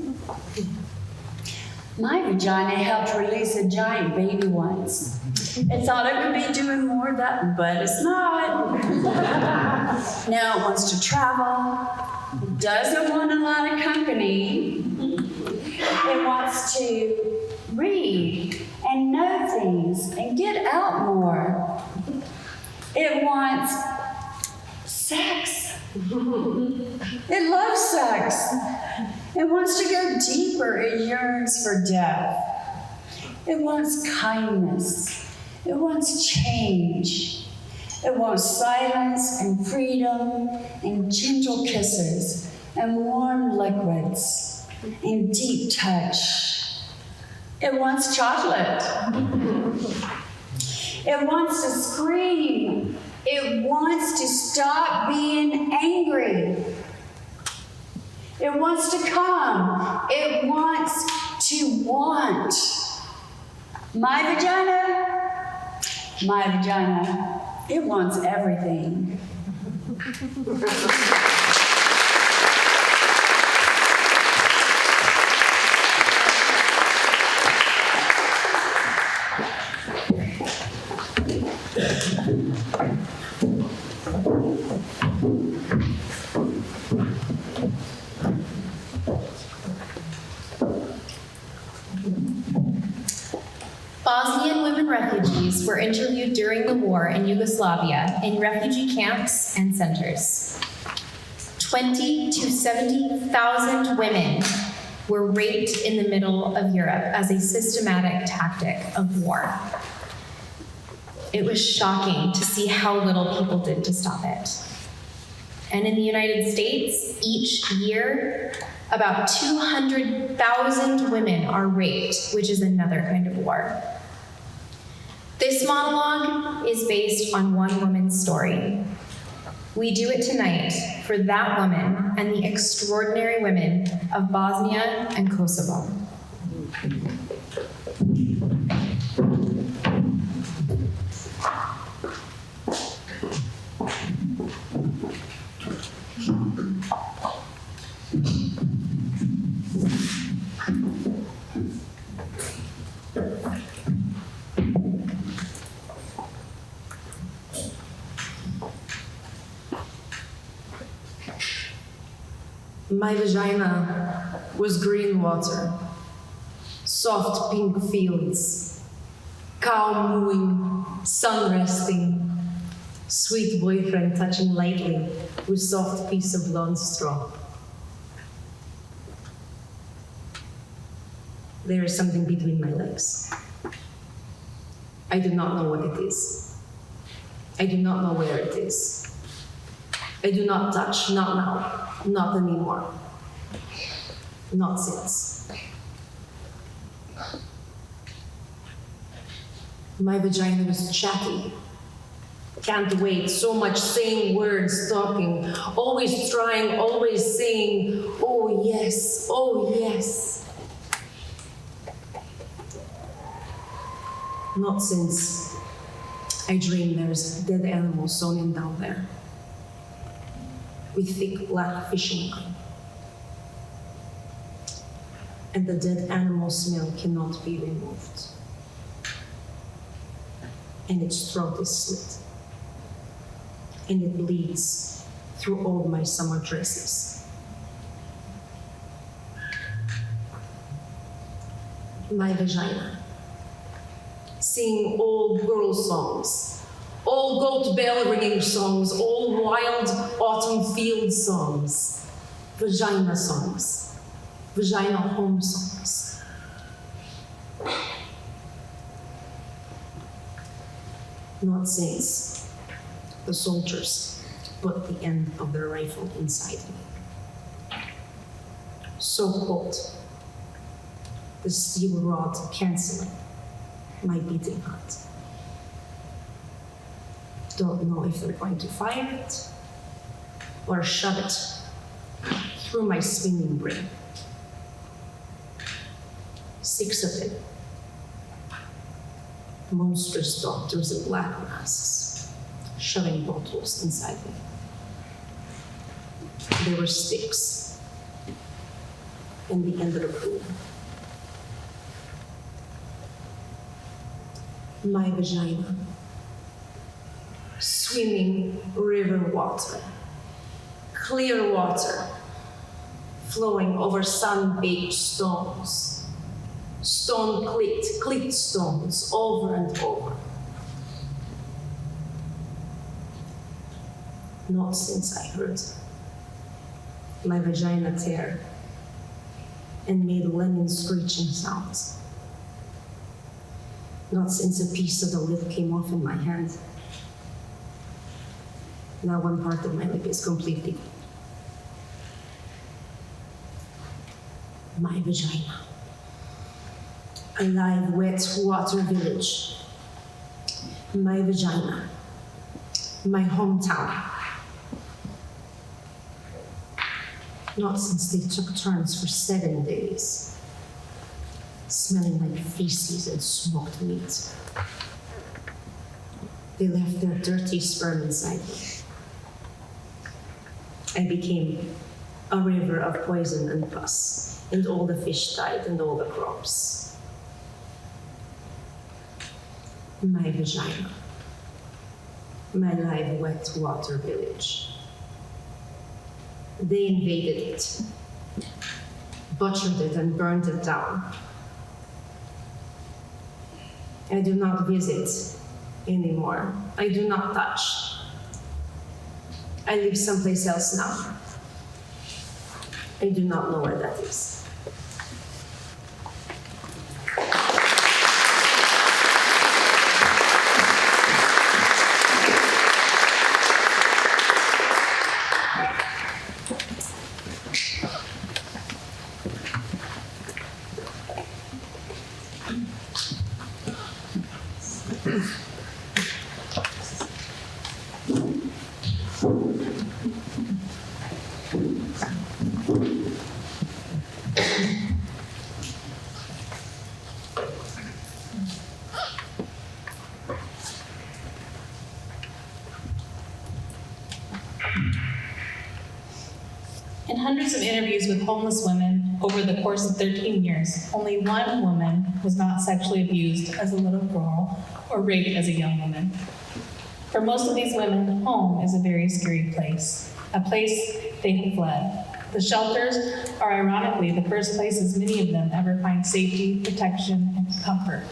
My vagina helped release a giant baby once. It thought it would be doing more of that, but it's not. Now it wants to travel, doesn't want a lot of company. It wants to read and know things and get out more. It wants sex. It loves sex. It wants to go deeper. It yearns for depth. It wants kindness. It wants change. It wants silence and freedom and gentle kisses and warm liquids and deep touch. It wants chocolate. It wants to scream. It wants to stop being angry. It wants to come. It wants to want. My vagina, it wants everything. Bosnian women refugees refugees were interviewed during the war in Yugoslavia in refugee camps and centers. 20 to 70,000 women were raped in the middle of Europe as a systematic tactic of war. It was shocking to see how little people did to stop it. And in the United States, each year, about 200,000 women are raped, which is another kind of war. This monologue is based on one woman's story. We do it tonight for that woman and the extraordinary women of Bosnia and Kosovo. My vagina was green water, soft pink fields, cow mooing, sun resting, sweet boyfriend touching lightly with soft piece of blonde straw. There is something between my legs. I do not know what it is. I do not know where it is. I do not touch, not now, not anymore. Not since. My vagina was chatty. Can't wait, so much saying words, talking, always trying, always saying, oh yes, oh yes. Not since I dream there's a dead animal sewn in down there with thick black fishing line. And the dead animal smell cannot be removed. And its throat is slit. And it bleeds through all my summer dresses. My vagina, singing old girl songs, all goat bell ringing songs, all wild autumn field songs, vagina songs, vagina home songs. Not since the soldiers put the end of their rifle inside me. So cold, the steel rod canceling my beating heart. Don't know if they're going to fire it or shove it through my spinning brain. 6 of them. Monstrous doctors in black masks, shoving bottles inside me. There were sticks in the end of the pool. My vagina, swimming river water, clear water, flowing over sun-baked stones, clipped stones over and over. Not since I heard my vagina tear and made lemon screeching sounds. Not since a piece of the lip came off in my hand. Now one part of my lip is completely gone. My vagina. A live, wet water village. My vagina. My hometown. Not since they took turns for 7 days, smelling like feces and smoked meat. They left their dirty sperm inside me. I became a river of poison and pus, and all the fish died and all the crops. My vagina. My live, wet water village. They invaded it, butchered it, and burned it down. I do not visit anymore. I do not touch. I live someplace else now. I do not know where that is. In hundreds of interviews with homeless women over the course of 13 years, only one woman was not sexually abused as a little girl or raped as a young woman. For most of these women, home is a very scary place, a place they have fled. The shelters are ironically the first places many of them ever find safety, protection, and comfort.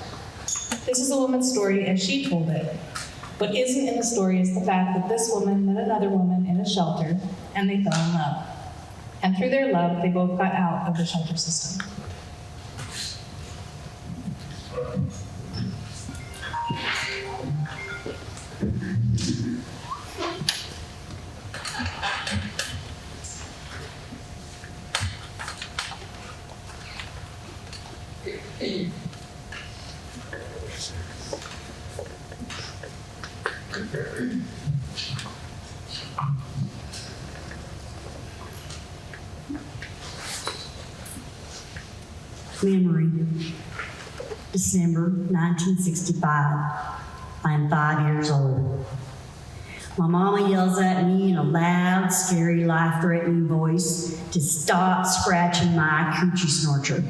This is a woman's story as she told it. What isn't in the story is the fact that this woman met another woman in a shelter and they fell in love. And through their love, they both got out of the shelter system. Memory, December 1965. I am 5 years old. My mama yells at me in a loud, scary, life-threatening voice to stop scratching my coochie snorcher.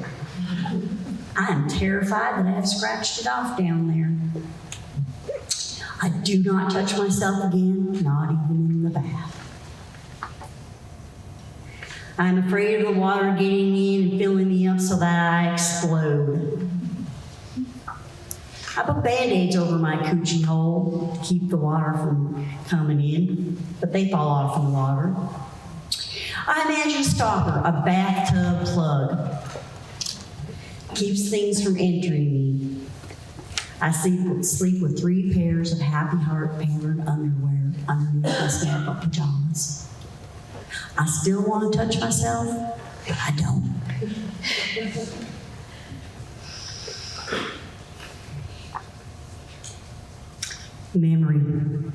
I am terrified that I have scratched it off down there. I do not touch myself again, not even in the bath. I'm afraid of the water getting in and filling me up so that I explode. I put Band-Aids over my coochie hole to keep the water from coming in, but they fall off in the water. I imagine a stopper, a bathtub plug. Keeps things from entering me. I sleep with 3 pairs of Happy Heart patterned underwear underneath my snap-up pajamas. I still want to touch myself, but I don't. Memory,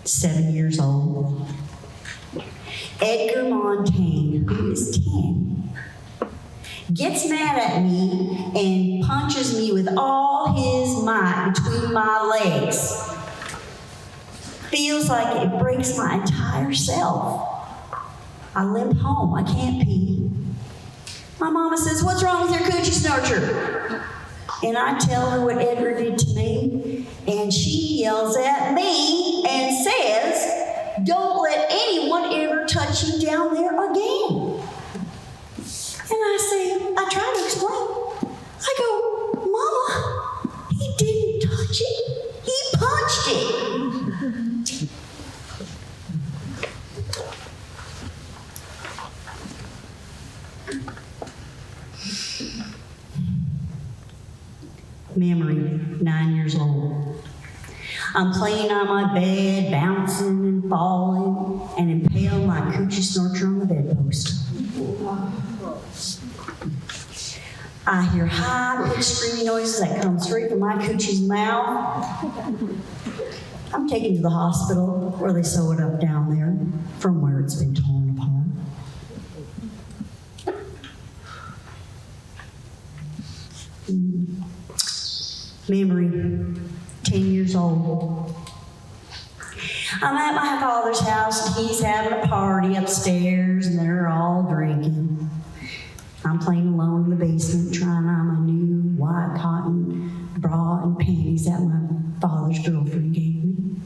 7 years old. Edgar Montaigne, who is 10, gets mad at me and punches me with all his might between my legs. Feels like it breaks my entire self. I limp home. I can't pee. My mama says, "What's wrong with your coochie snorcher?" And I tell her what Edgar did to me, and she yells at me and says, "Don't let anyone ever touch you down there again." And I try to explain. I go, "Mama, he didn't touch it. He punched it." Memory, 9 years old. I'm playing on my bed, bouncing and falling, and impale my coochie snorcher on the bedpost. I hear high-pitched screaming noises that come straight from my coochie's mouth. I'm taken to the hospital where they sew it up down there from where it's been torn apart. Memory, 10 years old. I'm at my father's house and he's having a party upstairs and they're all drinking. I'm playing alone in the basement trying on my new white cotton bra and panties that my father's girlfriend gave me.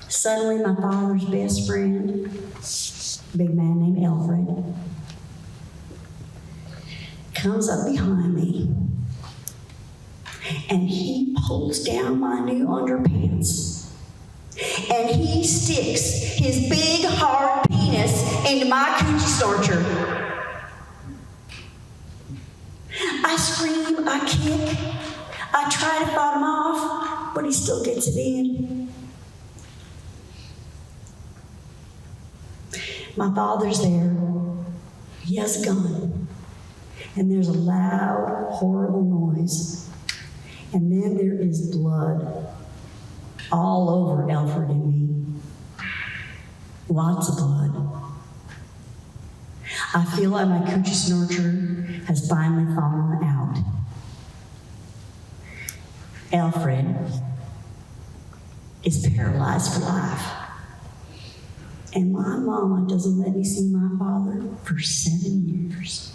Suddenly my father's best friend, a big man named Alfred, comes up behind me and he pulls down my new underpants. And he sticks his big hard penis into my coochie snorcher. I scream, I kick, I try to fight him off, but he still gets it in. My father's there. He has a gun. And there's a loud, horrible noise. And then there is blood all over Alfred and me. Lots of blood. I feel like my coochie snorcher has finally fallen out. Alfred is paralyzed for life. And my mama doesn't let me see my father for 7 years.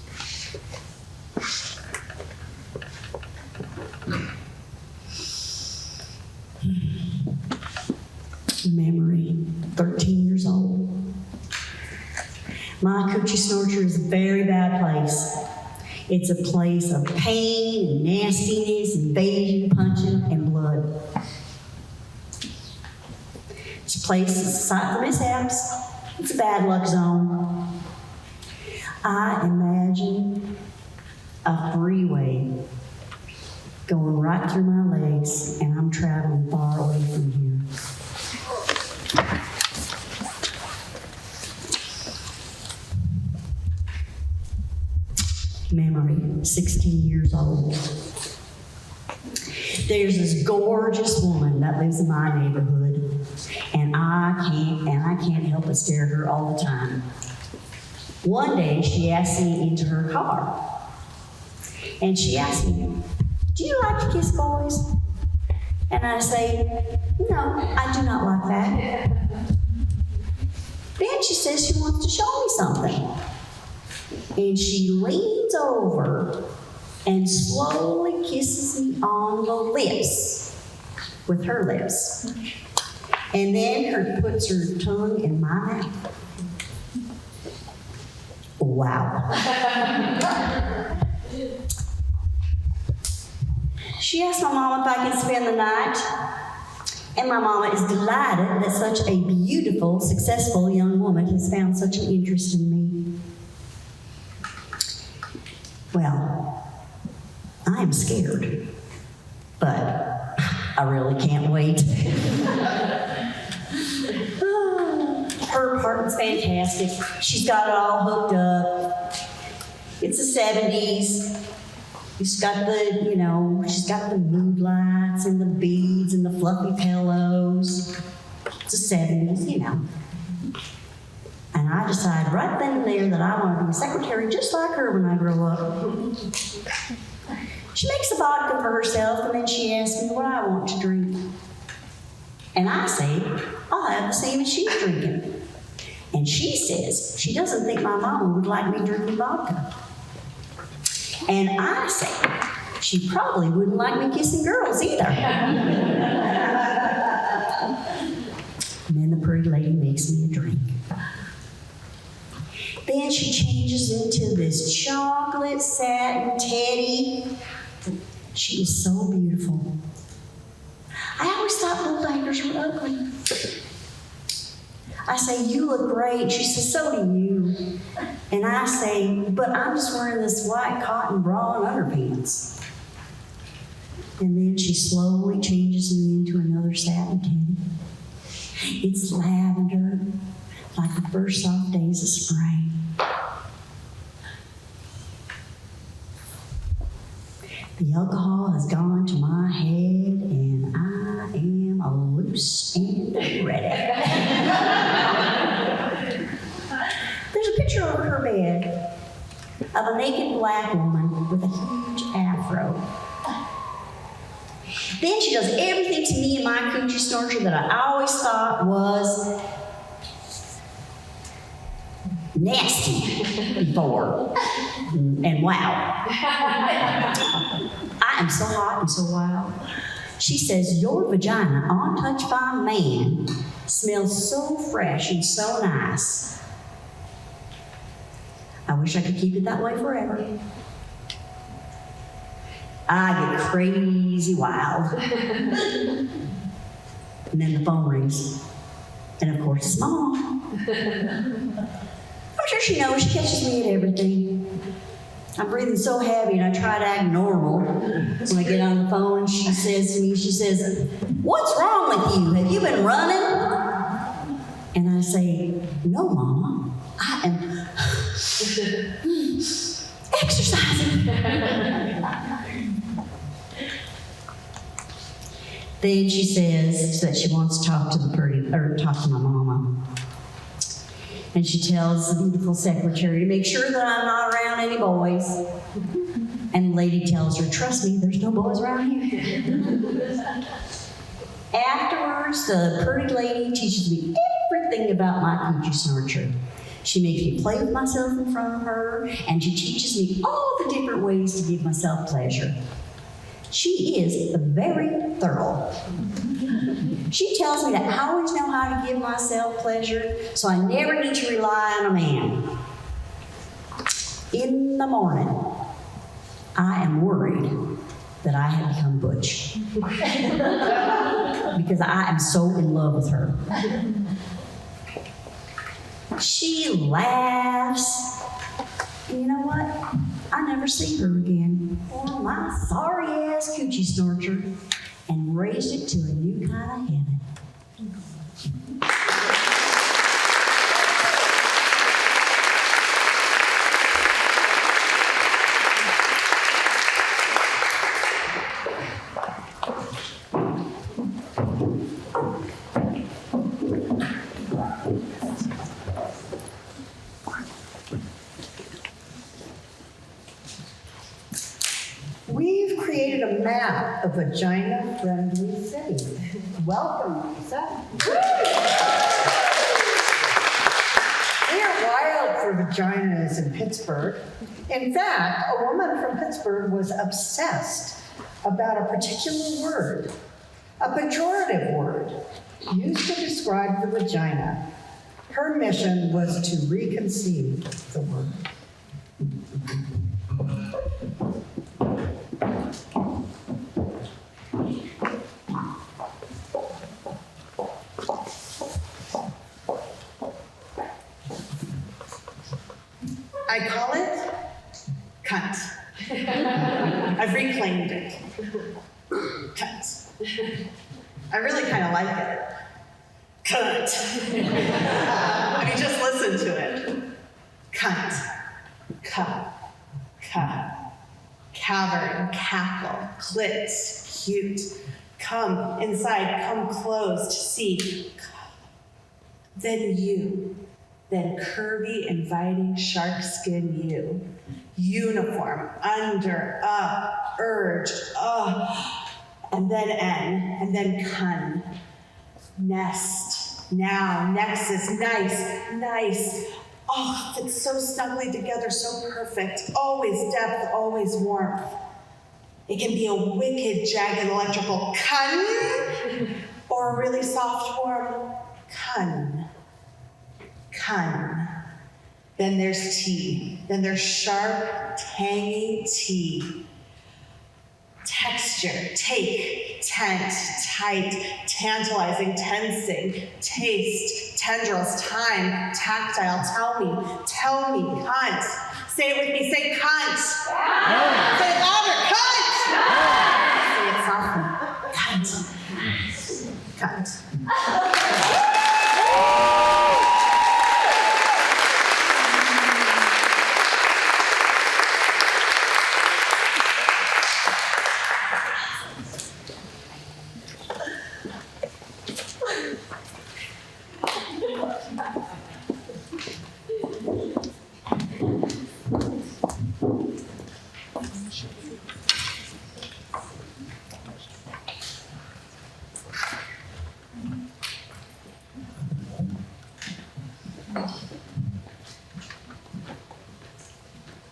Memory, 13 years old. My coochie snorcher is a very bad place. It's a place of pain and nastiness, invasion, punching, and blood. It's a place that's a site for mishaps. It's a bad luck zone. I imagine a freeway going right through my legs, and I'm traveling far away from here. Memory, 16 years old. There's this gorgeous woman that lives in my neighborhood, and I can't help but stare at her all the time. One day, she asked me into her car, and she asked me, "Do you like to kiss boys?" And I say, "No, I do not like that." Then she says she wants to show me something. And she leans over and slowly kisses me on the lips with her lips. And then puts her tongue in my mouth. Wow. She asked my mom if I could spend the night. And my mama is delighted that such a beautiful, successful young woman has found such an interest in me. Well, I am scared, but I really can't wait. Her apartment's fantastic. She's got it all hooked up. It's the 70s. She's got she's got the mood lights and the beads and the fluffy pillows. It's the 70s, And I decided right then and there that I want to be a secretary just like her when I grow up. She makes the vodka for herself, and then she asks me what I want to drink. And I say, I'll have the same as she's drinking. And she says she doesn't think my mama would like me drinking vodka. And I say she probably wouldn't like me kissing girls either. And then the pretty lady makes me a drink. Then she changes into this chocolate satin teddy. She is so beautiful. I always thought bulldaggers were ugly. I say, "You look great." She says, "So do you." And I say, "But I'm just wearing this white cotton bra and underpants." And then she slowly changes me into another satin teddy. It's lavender, like the first soft days of spring. The alcohol has gone to my head, and I am loose and ready. There's a picture over her bed of a naked black woman with a huge afro. Then she does everything to me in my coochie snorcher that I always thought was nasty before. And wow. I am so hot and so wild. She says, "Your vagina, untouched by man, smells so fresh and so nice." I wish I could keep it that way forever. I get crazy wild. And then the phone rings. And of course, it's Mom. I'm sure she knows. She catches me at everything. I'm breathing so heavy and I try to act normal. When I get on the phone, she says to me, "What's wrong with you? Have you been running?" And I say, "No, Mama, I am exercising." Then she says that she wants to talk to talk to my mama. And she tells the beautiful secretary to make sure that I'm not around any boys. And the lady tells her, "Trust me, there's no boys around here." Afterwards, the pretty lady teaches me everything about my coochie snarcher. She makes me play with myself in front of her, and she teaches me all the different ways to give myself pleasure. She is very thorough. She tells me that I always know how to give myself pleasure, so I never need to rely on a man. In the morning, I am worried that I have become butch because I am so in love with her. She laughs, and you know what? I never see her again. Or my sorry-ass coochie snorcher, and raised it to a new kind of heaven. We've created a map of vagina-friendly cities. Welcome, Mesa. We are wild for vaginas in Pittsburgh. In fact, a woman from Pittsburgh was obsessed about a particular word, a pejorative word, used to describe the vagina. Her mission was to reconceive the word. I call it cunt. I've reclaimed it. Cunt. I really kind of like it. Cunt. I mean, just listen to it. Cunt. Cup. Cup. Cavern. Cackle. Clit. Cute. Come inside. Come closed. See. Then you. Then curvy, inviting, shark skin you. Uniform, under, up, urge, and then N, and then cun. Nest, now, nexus, nice. Oh, it's so snugly together, so perfect. Always depth, always warmth. It can be a wicked, jagged, electrical cun, or a really soft, warm cun. Cun. Then there's tea. Then there's sharp, tangy tea. Texture, take, tent, tight, tantalizing, tensing, taste, tendrils, time, tactile, tell me, cunt. Say it with me, say cunt. Yeah. Say it louder, cunt. Yeah. Say it softly, cunt.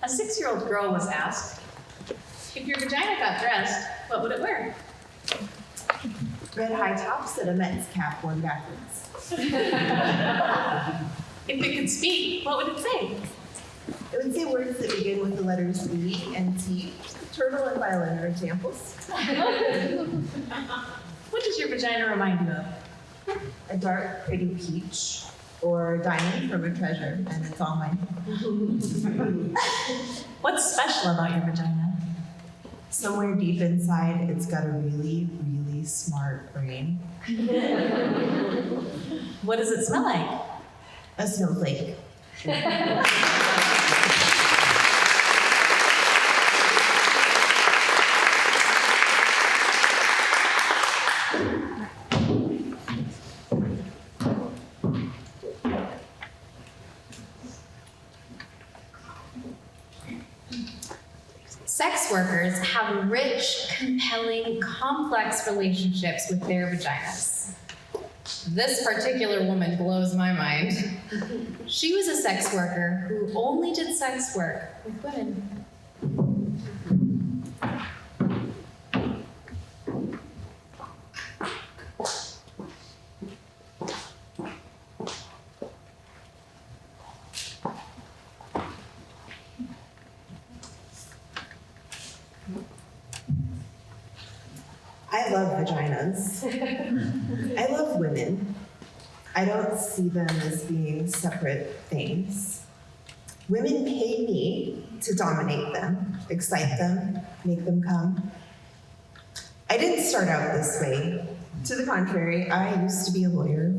A 6-year-old girl was asked, if your vagina got dressed, what would it wear? Red high tops and a men's cap worn backwards. If it could speak, what would it say? I would say words that begin with the letters B and T. Turtle and violin are examples. What does your vagina remind you of? A dark, pretty peach, or a diamond from a treasure, and it's all mine. What's special about your vagina? Somewhere deep inside, it's got a really, really smart brain. What does it smell like? A snowflake. Sex workers have rich, compelling, complex relationships with their vaginas. This particular woman blows my mind. She was a sex worker who only did sex work with women. I love vaginas. I love women. I don't see them as being separate things. Women pay me to dominate them, excite them, make them come. I didn't start out this way. To the contrary, I used to be a lawyer.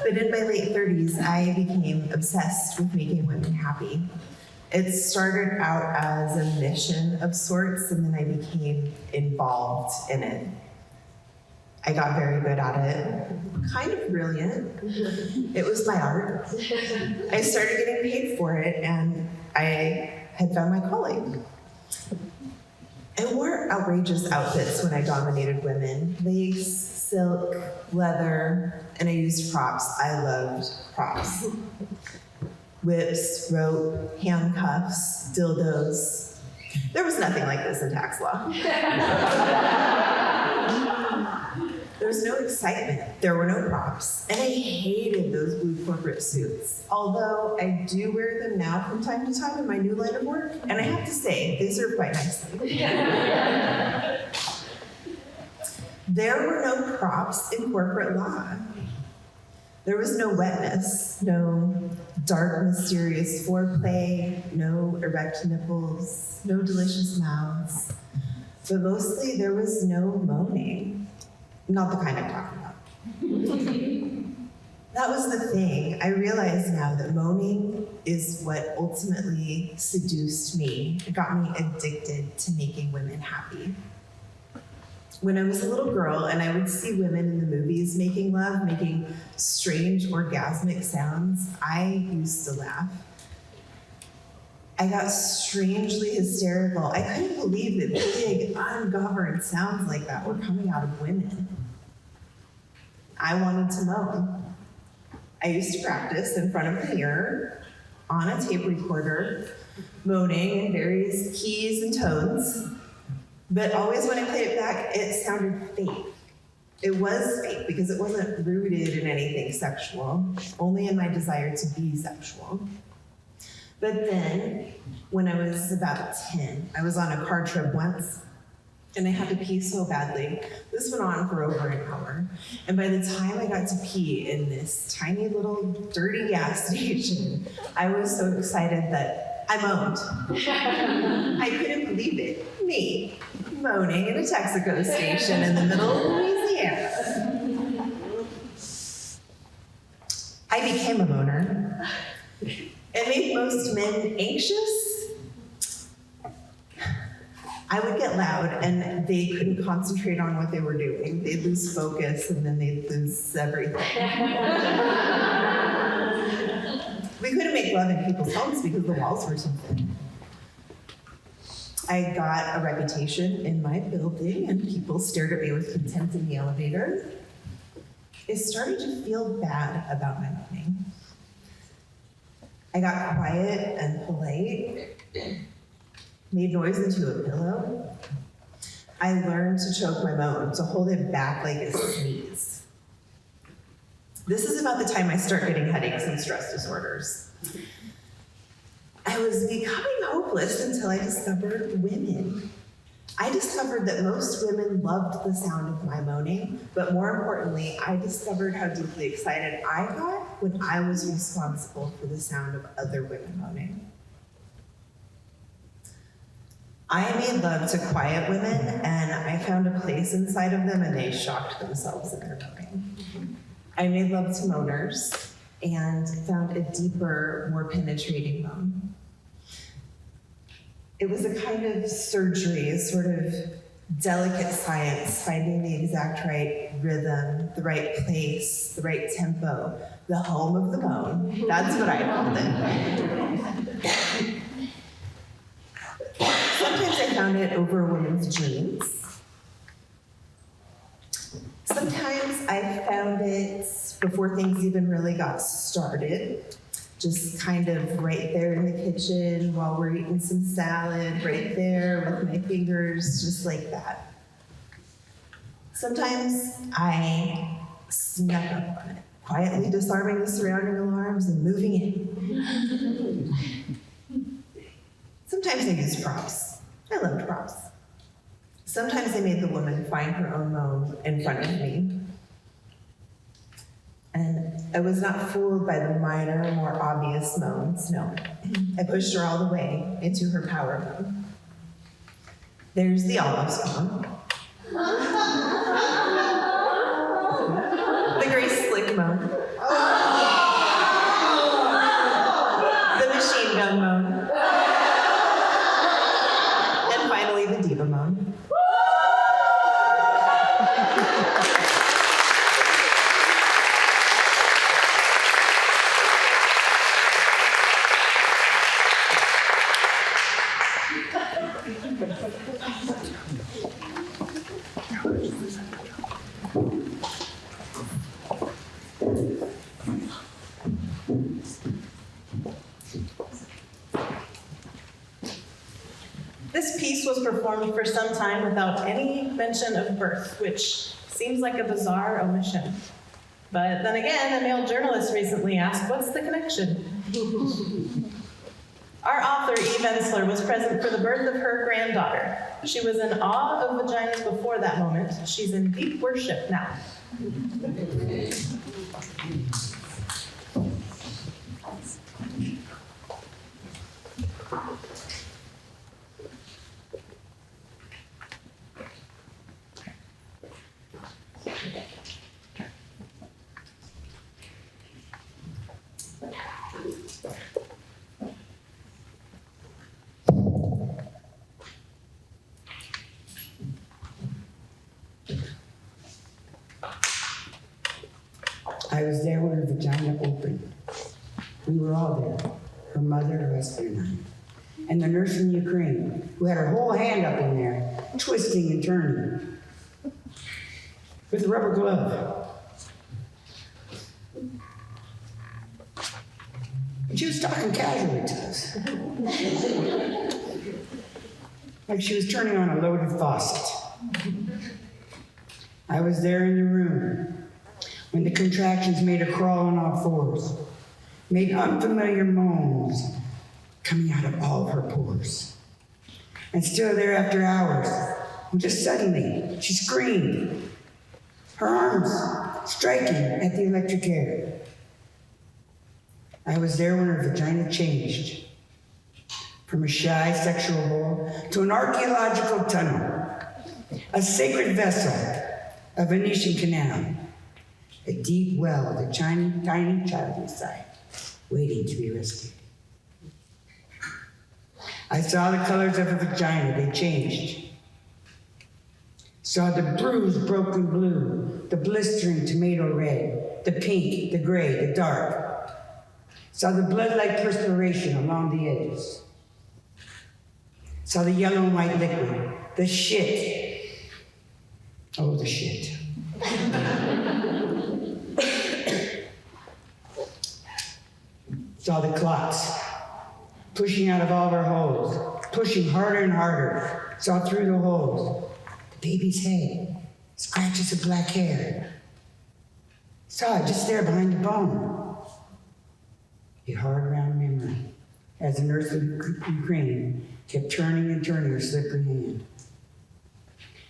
But in my late 30s, I became obsessed with making women happy. It started out as a mission of sorts, and then I became involved in it. I got very good at it, kind of brilliant. It was my art. I started getting paid for it, and I had found my calling. I wore outrageous outfits when I dominated women. Lace, silk, leather, and I used props. I loved props. Whips, rope, handcuffs, dildos. There was nothing like this in tax law. There was no excitement. There were no props. And I hated those blue corporate suits. Although I do wear them now from time to time in my new line of work. And I have to say, they serve quite nicely. There were no props in corporate law. There was no wetness, no dark, mysterious foreplay, no erect nipples, no delicious mouths. But mostly there was no moaning. Not the kind I'm talking about. That was the thing. I realize now that moaning is what ultimately seduced me. It got me addicted to making women happy. When I was a little girl and I would see women in the movies making love, making strange orgasmic sounds, I used to laugh. I got strangely hysterical. I couldn't believe that big, ungoverned sounds like that were coming out of women. I wanted to moan. I used to practice in front of the mirror, on a tape recorder, moaning in various keys and tones. But always when I played it back, it sounded fake. It was fake because it wasn't rooted in anything sexual, only in my desire to be sexual. But then, when I was about 10, I was on a car trip once, and I had to pee so badly. This went on for over an hour. And by the time I got to pee in this tiny little dirty gas station, I was so excited that I moaned. I couldn't believe it. Me, moaning in a Texaco station in the middle of Louisiana. I became a moaner. It made most men anxious. I would get loud and they couldn't concentrate on what they were doing. They'd lose focus and then they'd lose everything. We couldn't make love in people's homes because the walls were too thin. I got a reputation in my building and people stared at me with contempt in the elevator. It started to feel bad about my moaning. I got quiet and polite, made noise into a pillow. I learned to choke my moan, to hold it back like a sneeze. This is about the time I start getting headaches and stress disorders. I was becoming hopeless until I discovered women. I discovered that most women loved the sound of my moaning, but more importantly, I discovered how deeply excited I got when I was responsible for the sound of other women moaning. I made love to quiet women, and I found a place inside of them, and they shocked themselves in their moaning. I made love to moaners and found a deeper, more penetrating moan. It was a kind of surgery, a sort of delicate science, finding the exact right rhythm, the right place, the right tempo, the home of the moan. That's what I called it. Sometimes I found it over a woman's dreams. Sometimes I found it before things even really got started, just kind of right there in the kitchen while we're eating some salad, right there with my fingers, just like that. Sometimes I snuck up on it, quietly disarming the surrounding alarms and moving in. Sometimes I used props. I loved props. Sometimes I made the woman find her own moan in front of me. And I was not fooled by the minor, more obvious moans, no. I pushed her all the way into her power moan. There's the almost moan. The Grace Slick moan. The machine gun moan. And finally, the diva moan. This piece was performed for some time without any mention of birth, which seems like a bizarre omission. But then again, a male journalist recently asked, what's the connection? Our author, Eve Ensler, was present for the birth of her granddaughter. She was in awe of vaginas before that moment. She's in deep worship now. I was there when her vagina opened. We were all there, her mother, her husband, and I. And the nurse from Ukraine, who had her whole hand up in there, twisting and turning, with a rubber glove. And she was talking casually to us. Like she was turning on a loaded faucet. I was there in the room when the contractions made her crawl on all fours, made unfamiliar moans coming out of all of her pores. And still there after hours, when just suddenly she screamed, her arms striking at the electric air. I was there when her vagina changed from a shy sexual hole to an archaeological tunnel, a sacred vessel, a Venetian canal, a deep well with a tiny child inside, waiting to be rescued. I saw the colors of her vagina, they changed. Saw the bruised broken blue, the blistering tomato red, the pink, the gray, the dark. Saw the blood-like perspiration along the edges. Saw the yellow and white liquid, the shit. Oh, the shit. Saw the clots pushing out of all of her holes, pushing harder and harder. Saw through the holes the baby's head, scratches of black hair. Saw it just there behind the bone. A hard round memory as the nurse of Ukraine kept turning and turning her slippery hand.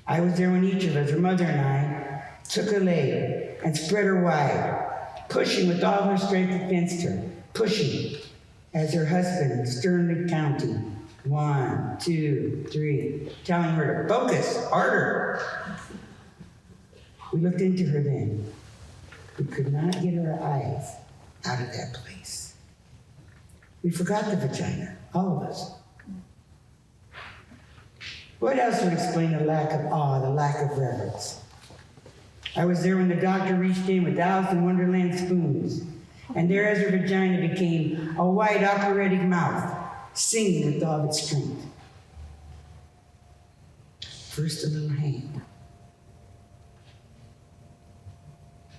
I was there when each of us, her mother and I, took her leg and spread her wide, pushing with all her strength against her, pushing as her husband sternly counting 1, 2, 3, telling her to focus harder. We looked into her then. We could not get our eyes out of that place. We forgot the vagina, all of us. What else would explain the lack of awe, the lack of reverence? I was there when the doctor reached in with Alice in Wonderland spoons, and there as her vagina became a white operatic mouth, singing with all its strength. First a little hand,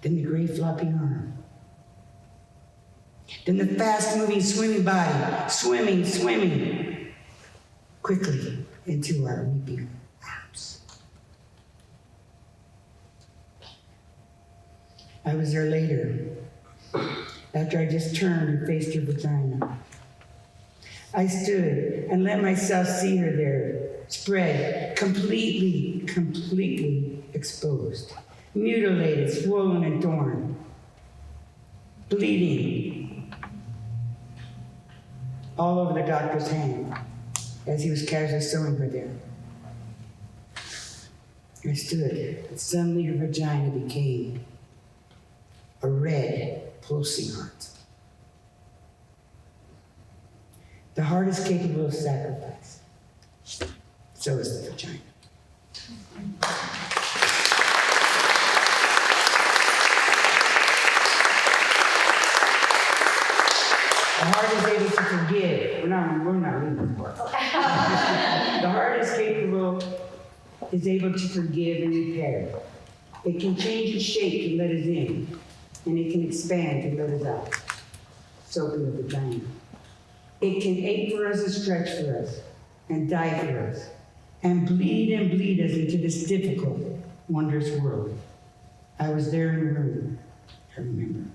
then the gray floppy arm, then the fast-moving swimming body, swimming, quickly into our weeping arms. I was there later, after I just turned and faced her vagina. I stood and let myself see her there, spread, completely exposed, mutilated, swollen, and torn, bleeding all over the doctor's hand as he was casually sewing her there. I stood, and suddenly her vagina became a red, pulsing heart. The heart is capable of sacrifice. So is the vagina. The heart is able to forgive. We're not leaving the part. The heart is able to forgive and repair. It can change its shape to let us in, and it can expand to let us out. So can the vagina. It can ache for us and stretch for us, and die for us, and bleed us into this difficult, wondrous world. I was there in the room. I remember.